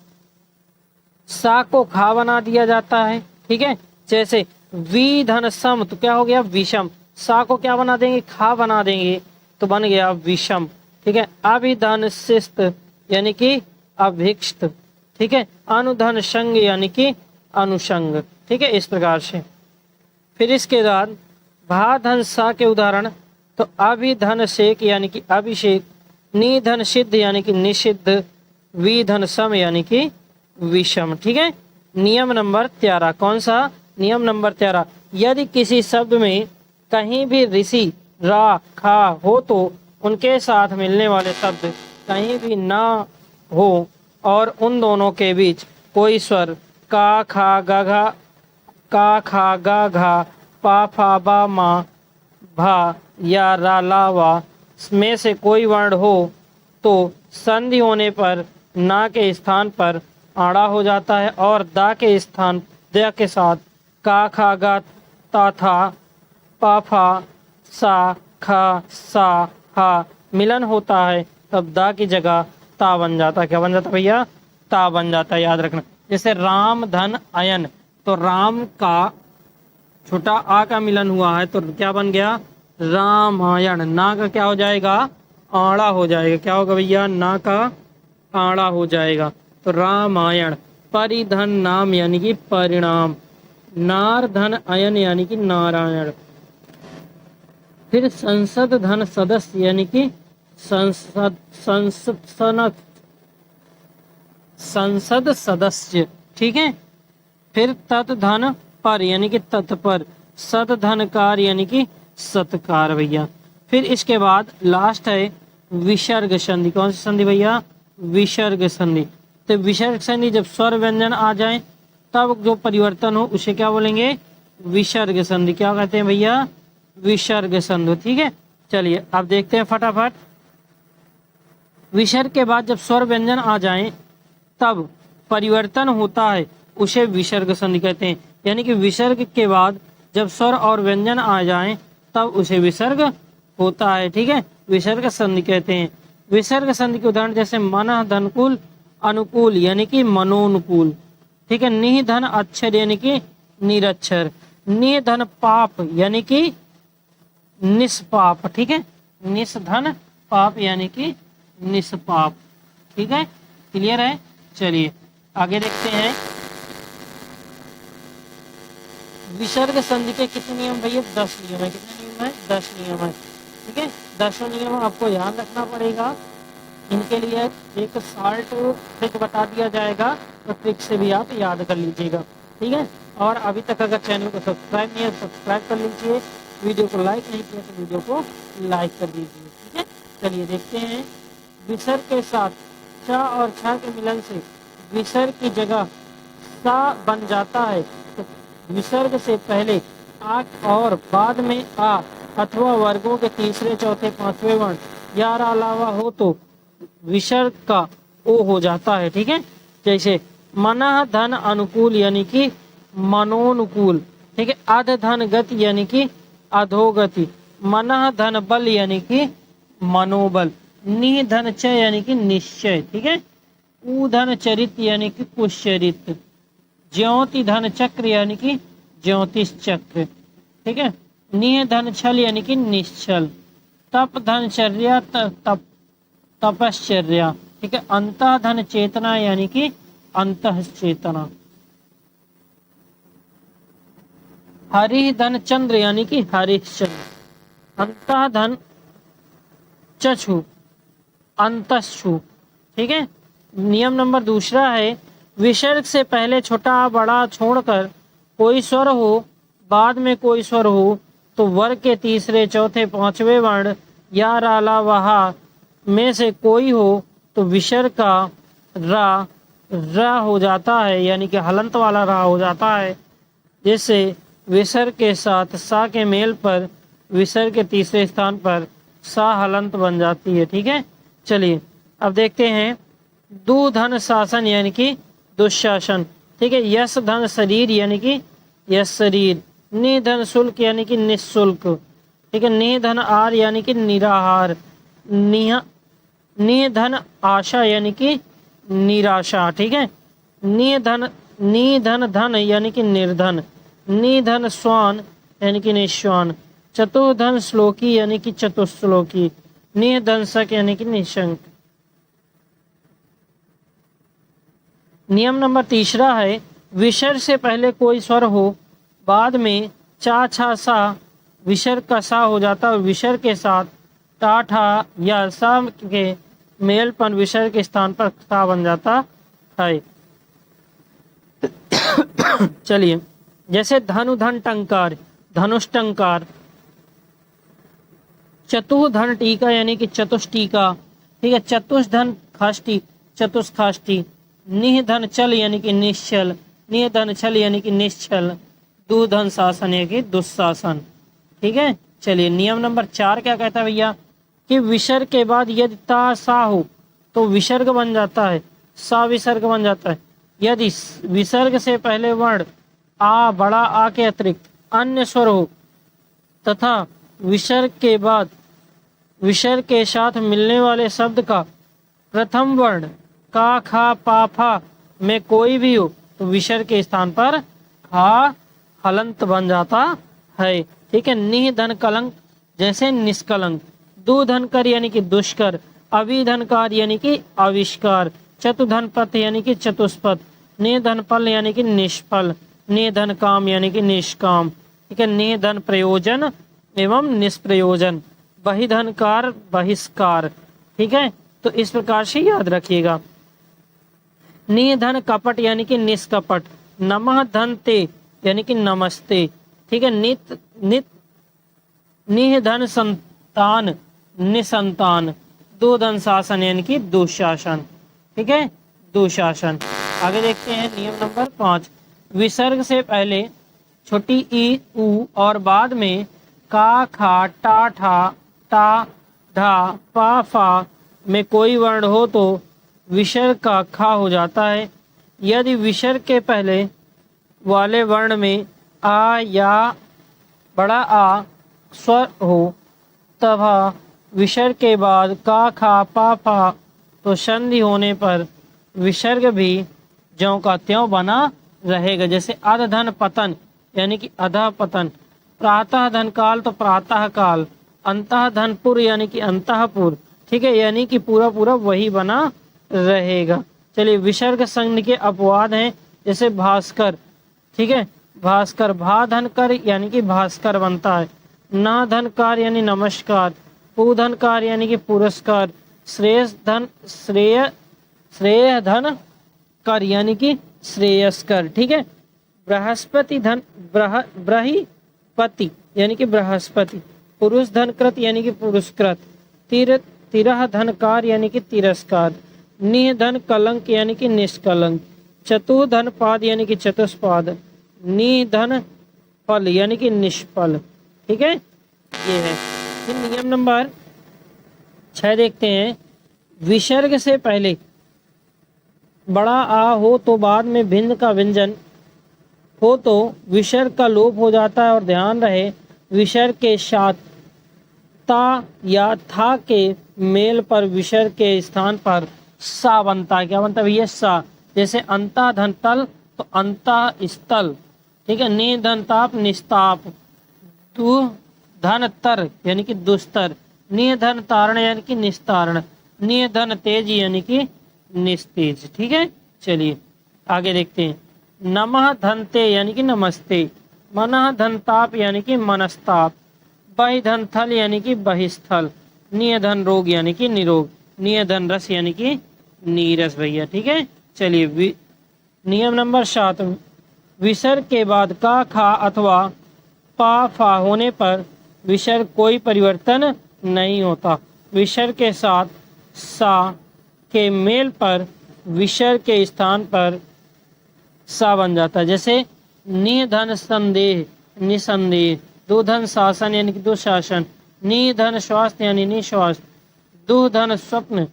सा को खा बना दिया जाता है। ठीक है। जैसे वी धन सम तो क्या हो गया? विषम। सा को क्या बना देंगे? खा बना देंगे तो बन गया विषम। ठीक है। अभिधन शिस्त यानी कि अभिक्षित। ठीक है। अनुधन संग यानी कि अनुसंग। ठीक है। इस प्रकार से फिर इसके बाद भा धन सा के उदाहरण तो अभिधन शेक यानी कि अभिषेक, नी धन सिद्ध यानी कि निषिद्ध, वी धन सम यानी कि विषम। ठीक है। नियम नंबर 13, कौन सा? नियम नंबर 13, यदि किसी शब्द में कहीं भी ऋषि रा खा हो तो उनके साथ मिलने वाले शब्द कहीं भी ना हो और उन दोनों के बीच कोई स्वर का खा गा घा, का खा गा घा, पा फा बा मा भा या रा ला वा में से कोई वर्ण हो तो संधि होने पर ना के स्थान पर आड़ा हो जाता है और दा के स्थान द के साथ का खा गा ता था पा फा सा खा सा हा मिलन होता है, तब दा की जगह ता बन जाता है। क्या बन जाता है भैया? ता बन जाता है, याद रखना। जैसे राम धन अयन, तो राम का छोटा आ का मिलन हुआ है तो क्या बन गया? रामायण। ना का क्या हो जाएगा? आड़ा हो जाएगा। क्या होगा भैया? ना का आड़ा हो जाएगा, तो रामायण। परिधन नाम यानी कि परिणाम, नार धन अयन यानी कि नारायण। फिर संसद धन सदस्य यानी कि संसद, संसद सदस्य। ठीक है। फिर तत् धन पर यानी कि तत्पर, सत धनकार यानी कि सत्कार भैया। फिर इसके बाद लास्ट है विसर्ग संधि। कौन सी संधि भैया? विसर्ग संधि। तो विसर्ग संधि जब स्वर व्यंजन आ जाए तब जो परिवर्तन हो उसे क्या बोलेंगे? विसर्ग संधि। क्या कहते हैं भैया? विसर्ग संधि। ठीक है। चलिए अब देखते हैं फटाफट। विसर्ग के बाद जब स्वर व्यंजन आ जाए तब परिवर्तन होता है उसे विसर्ग संधि कहते हैं। यानी कि विसर्ग के बाद जब स्वर और व्यंजन आ जाए तब उसे विसर्ग होता है। ठीक है। विसर्ग संधि कहते हैं। विसर्ग संधि के उदाहरण जैसे मन धनकुल अनुकूल यानी कि मनोनुकूल। ठीक है। निह धन अक्षर यानी कि निरक्षर। निह धन पाप यानी कि निष्पाप। ठीक है। निष्धन पाप यानी कि निष्पाप। ठीक है। क्लियर है। चलिए आगे देखते हैं। विसर्ग संधि के कितने नियम भैया? 10 नियम है। कितने नियम है? 10 नियम है। ठीक है। 10 नियम आपको याद रखना पड़ेगा। इनके लिए एक शार्ट ट्रिक बता दिया जाएगा, तो ट्रिक से भी आप याद कर लीजिएगा। ठीक है। और अभी तक अगर चैनल को सब्सक्राइब नहीं है सब्सक्राइब कर लीजिए, वीडियो को लाइक नहीं किया तो वीडियो को लाइक कर दीजिए। ठीक है। चलिए देखते हैं। विसर्ग के साथ च और छ के मिलन से विसर्ग की जगह सा बन जाता है, तो विसर्ग से पहले आ और बाद में आ अथवा वर्गों के तीसरे चौथे पांचवें वर्ण या अलावा हो तो विसर्ग का ओ हो जाता है। ठीक है। जैसे मनः धन अनुकूल यानी कि मनोनुकूल। ठीक है। अध धन गति यानी कि अधोगति। मनः धन बल यानी कि मनोबल। नि धन च यानी कि निश्चय। ठीक है। उ धन चरित यानी कि कुशरित। ज्योति धन चक्र यानी कि ज्योतिष चक्र। ठीक है। निह धन छल यानी कि निश्चल। तप धन चर्या तप तपश्चर्या। ठीक है। अंतः धन चेतना यानी कि अंतः चेतना। हरि धन चंद्र यानी कि हरिश्चंद्र। अंतः धन चक्षु अंतश्चु। ठीक है। नियम नंबर दूसरा है विसर्ग से पहले छोटा बड़ा छोड़कर कोई स्वर हो बाद में कोई स्वर हो तो वर्ग के तीसरे चौथे पांचवें वर्ण या राला वहा में से कोई हो तो विसर्ग का रा हो जाता है, यानी कि हलंत वाला रा हो जाता है। जैसे विसर्ग के साथ सा के मेल पर विसर्ग के तीसरे स्थान पर सा हलंत बन जाती है। ठीक है। चलिए अब देखते हैं। दु धन शासन यानी कि दुशासन। ठीक है। यश धन शरीर यानी कि यश शरीर। नि धन शुल्क यानी कि निःशुल्क। ठीक है। नि धन आर यानी कि निराहार। नि धन आशा यानी कि निराशा। ठीक है। नि धन धन यानी कि निर्धन। नि धन स्वान यानी कि निस्वान। चतुर्धन श्लोकी यानी कि चतुश्लोकी। नि धन शक यानी कि निशंक। नियम नंबर तीसरा है विसर्ग से पहले कोई स्वर हो बाद में चा छा सा विसर्ग का सा हो जाता है और विसर्ग के साथ टा ठा या सा के मेल पर विसर्ग के स्थान पर सा बन जाता है। चलिए, जैसे धनु धन टंकार, धनुष टंकार, चतुर्धन टीका यानी कि चतुष्टीका, ठीक है, चतुष्धन खाष्टी, चतुष्खाष्टी, निधन चल यानी कि निश्चल, निधन छल यानी कि निश्चल, दुधन शासन यानी कि दुस्शासन, ठीक है। चलिए, नियम नंबर 4 क्या कहता है भैया कि विसर्ग के बाद यदि ता सा हो तो विसर्ग बन जाता है, सा विसर्ग बन जाता है। यदि विसर्ग से पहले वर्ण आ, बड़ा आ के अतिरिक्त अन्य स्वर हो तथा विसर्ग के बाद विसर्ग के साथ मिलने वाले शब्द का प्रथम वर्ण का, खा, पा, फा में कोई भी हो तो विसर्ग के स्थान पर खा हलंत बन जाता है, ठीक है। निह धन कलंक, जैसे निष्कलंक, दु धन कर यानी कि दुष्कर, अभिधनकार यानी कि आविष्कार, चतुधन पथ यानी कि चतुष्पथ, निधन फल यानी कि निष्फल, निधन काम यानी कि निष्काम, ठीक है। निधन प्रयोजन एवं निष्प्रयोजन, बहिधनकार बहिष्कार, ठीक है। तो इस प्रकार से याद रखिएगा। निधन कपट यानी कि निष्कपट, नमः धन ते यानी कि नमस्ते, ठीक है। नित नित निधन संतान निसंतान, दुधन शासन यानी कि दुशासन, ठीक है, दुशासन। आगे देखते हैं नियम नंबर 5। विसर्ग से पहले छोटी ई उ और बाद में का, खा, टा ठा, टा ढा, पा फा में कोई वर्ण हो तो विसर्ग का खा हो जाता है। यदि विसर्ग के पहले वाले वर्ण में आ या बड़ा आ स्वर हो तथा विसर्ग के बाद का, खा, पा फा तो संधि होने पर विसर्ग भी ज्यों का त्यों बना रहेगा। जैसे अध धन पतन यानी कि अधा पतन, प्रातः धन काल तो प्रातः काल, अंतः धनपुर यानी कि अंतःपुर, ठीक है, यानी कि पूरा पूरा वही बना रहेगा। चलिए, विसर्ग संधि के अपवाद हैं, जैसे भास्कर, ठीक है, भास्कर, भा धन कर यानी कि भास्कर बनता है, ना धनकार यानी नमस्कार, पू धनकार यानी कि पुरस्कार, श्रेय धन कर यानी कि श्रेयस्कर, ठीक है। बृहस्पति धन ब्रहीपति यानी कि बृहस्पति, पुरुष धनकृत यानी कि पुरस्कृत, तिरह धनकार यानी कि तिरस्कार, निह धन कलंक यानी कि निष्कलंक, चतुर्धन पाद यानी कि चतुष्पाद, निधन फल यानी कि निष्फल, ठीक है, ये है। फिर नियम नंबर 6 देखते हैं। विसर्ग से पहले बड़ा आ हो तो बाद में भिन्न का व्यंजन हो तो विसर्ग का लोप हो जाता है। और ध्यान रहे, विसर्ग के साथ ता या था के मेल पर विसर्ग के स्थान पर सा बनता है। क्या बनता है भैया? सा। जैसे अंता धन तल तो अंता स्थल, ठीक है। नि धन ताप निस्ताप, तु धन तर यानी कि दुस्तर, नि धन तारण यानी कि निस्तारण, नि धन तेज यानी कि निस्तेज, ठीक है। चलिए आगे देखते हैं। नमः धनते यानी कि नमस्ते, मनः धनताप यानी कि मनस्ताप, बहि धन थल यानी कि बहिस्थल, निय धन रोग यानी कि निरोग, निय धन रस यानी कि नीरस भैया, ठीक है। चलिए नियम नंबर 7, विसर्ग के बाद का खा अथवा पा फा होने पर विसर्ग कोई परिवर्तन नहीं होता। विसर्ग के साथ सा के मेल पर विसर्ग के स्थान पर सा बन जाता है। जैसे निधन संदेह निसंदेह, दुधन शासन यानी कि दुशासन, निधन स्वास्थ्य यानी निस्वास्थ्य, दुधन स्वप्न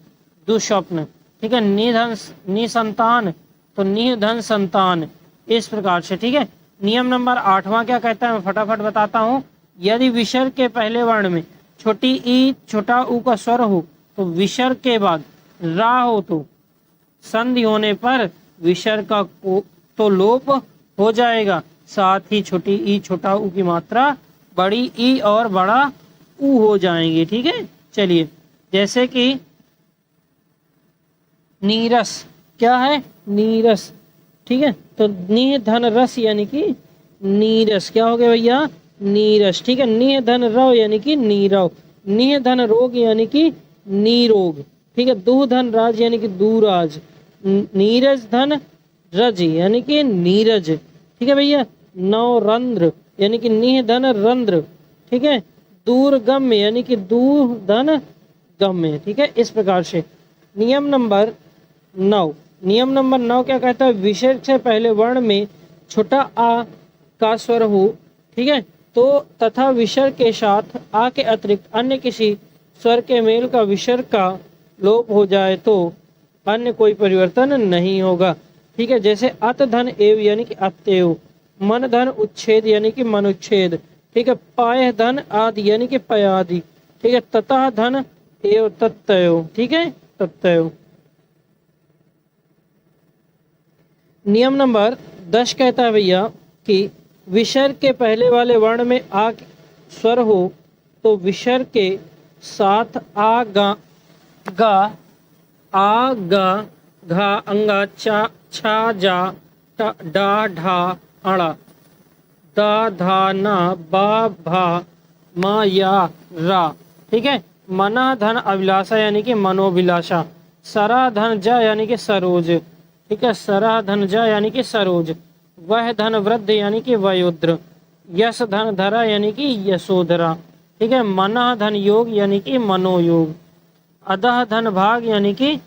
दुस्वप्न, ठीक है। निधन निसंतान तो निधन संतान, इस प्रकार से, ठीक है। नियम नंबर 8वां क्या कहता है, मैं फटाफट बताता हूँ। यदि विसर्ग के पहले वर्ण में छोटी ई छोटा ऊ का स्वर हो तो विसर्ग के बाद रा हो तो संधि होने पर विसर्ग का तो लोप हो जाएगा, साथ ही छोटी ई छोटा ऊ की मात्रा बड़ी ई और बड़ा ऊ हो जाएंगे, ठीक है। चलिए जैसे कि नीरस, क्या है? नीरस, ठीक है। तो नि धन रस यानी कि नीरस, क्या हो गया भैया? नीरस, ठीक है। नि धन रव यानी कि नीरव, निह धन रोग यानी कि नीरोग, ठीक है। दुह धन राज यानी कि दूराज, नीरज धन रज यानी कि नीरज, ठीक है भैया। नौ रंध्र यानी कि निह धन रंध्र, ठीक है। दूरगम्य यानी कि दूर धन गम्य, ठीक है। इस प्रकार से नियम नंबर 9, नियम नंबर 9 क्या कहता है, विसर्ग से पहले वर्ण में छोटा आ का स्वर हो, ठीक है, तो तथा विसर्ग के साथ आ के अतिरिक्त अन्य किसी स्वर के मेल का विसर्ग का लोप हो जाए तो अन्य कोई परिवर्तन नहीं होगा, ठीक है। जैसे अत धन एव यानी कि अतएव, मन धन उच्छेद यानी कि मनुच्छेद, ठीक है। पाय धन आदि यानी कि पयादि, ठीक है। ततः धन एव तत्तयो, ठीक है, तत्तयो। नियम नंबर 10 कहता है भैया कि विसर्ग के पहले वाले वर्ण में आ स्वर हो तो विसर्ग के साथ आ गा गा आ गा घा अंगा चा छा जा डा ढा अड़ा दा धा ना बा भा मा या रा, ठीक है। मना धन अभिलाषा यानी कि मनोभिलाषा, सरा धन जा यानी कि सरोज, ठीक है। सरा धन जा यानी कि सरोज, वह धन वृद्ध यानी कि वयोद्र, यश धन धरा यानी कि यशोधरा, ठीक है। मना धन योग यानी कि मनोयोग, अधः धन भाग यानी कि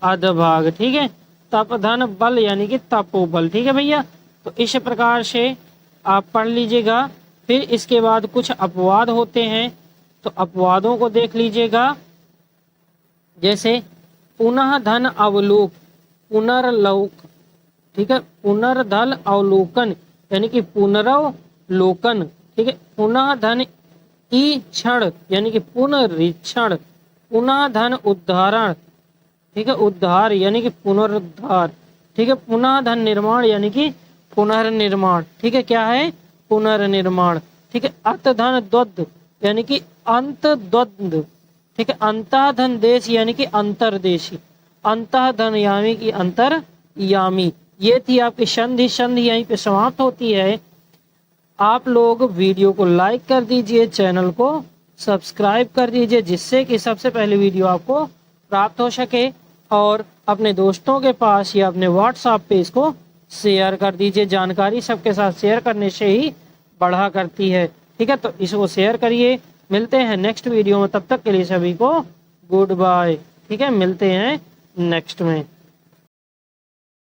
अधभाग, ठीक है। तप धन बल यानी कि तपोबल, ठीक है भैया। तो इस प्रकार से आप पढ़ लीजिएगा। फिर इसके बाद कुछ अपवाद होते हैं, तो अपवादों को देख लीजिएगा। जैसे पुनः धन अवलोक, पुनर्लोक, ठीक है। पुनर्धल अवलोकन यानी कि पुनरवलोकन, ठीक है। पुनः धन ईक्षण यानी कि पुनरीक्षण, पुनः धन उद्धारण, ठीक है, उद्धार यानी कि पुनरुद्धार, ठीक है। पुनः धन निर्माण यानी कि पुनर्निर्माण, ठीक है। क्या है, पुनर्निर्माण, ठीक है। अत धन द्वंद्व यानी कि अंत द्वंद्व, ठीक है। अंतः धन देश यानी कि अंतरदेशी, अंतः धन यानी कि अंतर यामी। ये थी आपकी संधि। संधि यहीं पे समाप्त होती है। आप लोग वीडियो को लाइक कर दीजिए, चैनल को सब्सक्राइब कर दीजिए, जिससे कि सबसे पहले वीडियो आपको प्राप्त हो सके, और अपने दोस्तों के पास या अपने व्हाट्सएप पे इसको शेयर कर दीजिए। जानकारी सबके साथ शेयर करने से ही बढ़ा करती है, ठीक है। तो इसको शेयर करिए। मिलते हैं नेक्स्ट वीडियो में, तब तक के लिए सभी को गुड बाय, ठीक है। मिलते हैं नेक्स्ट में।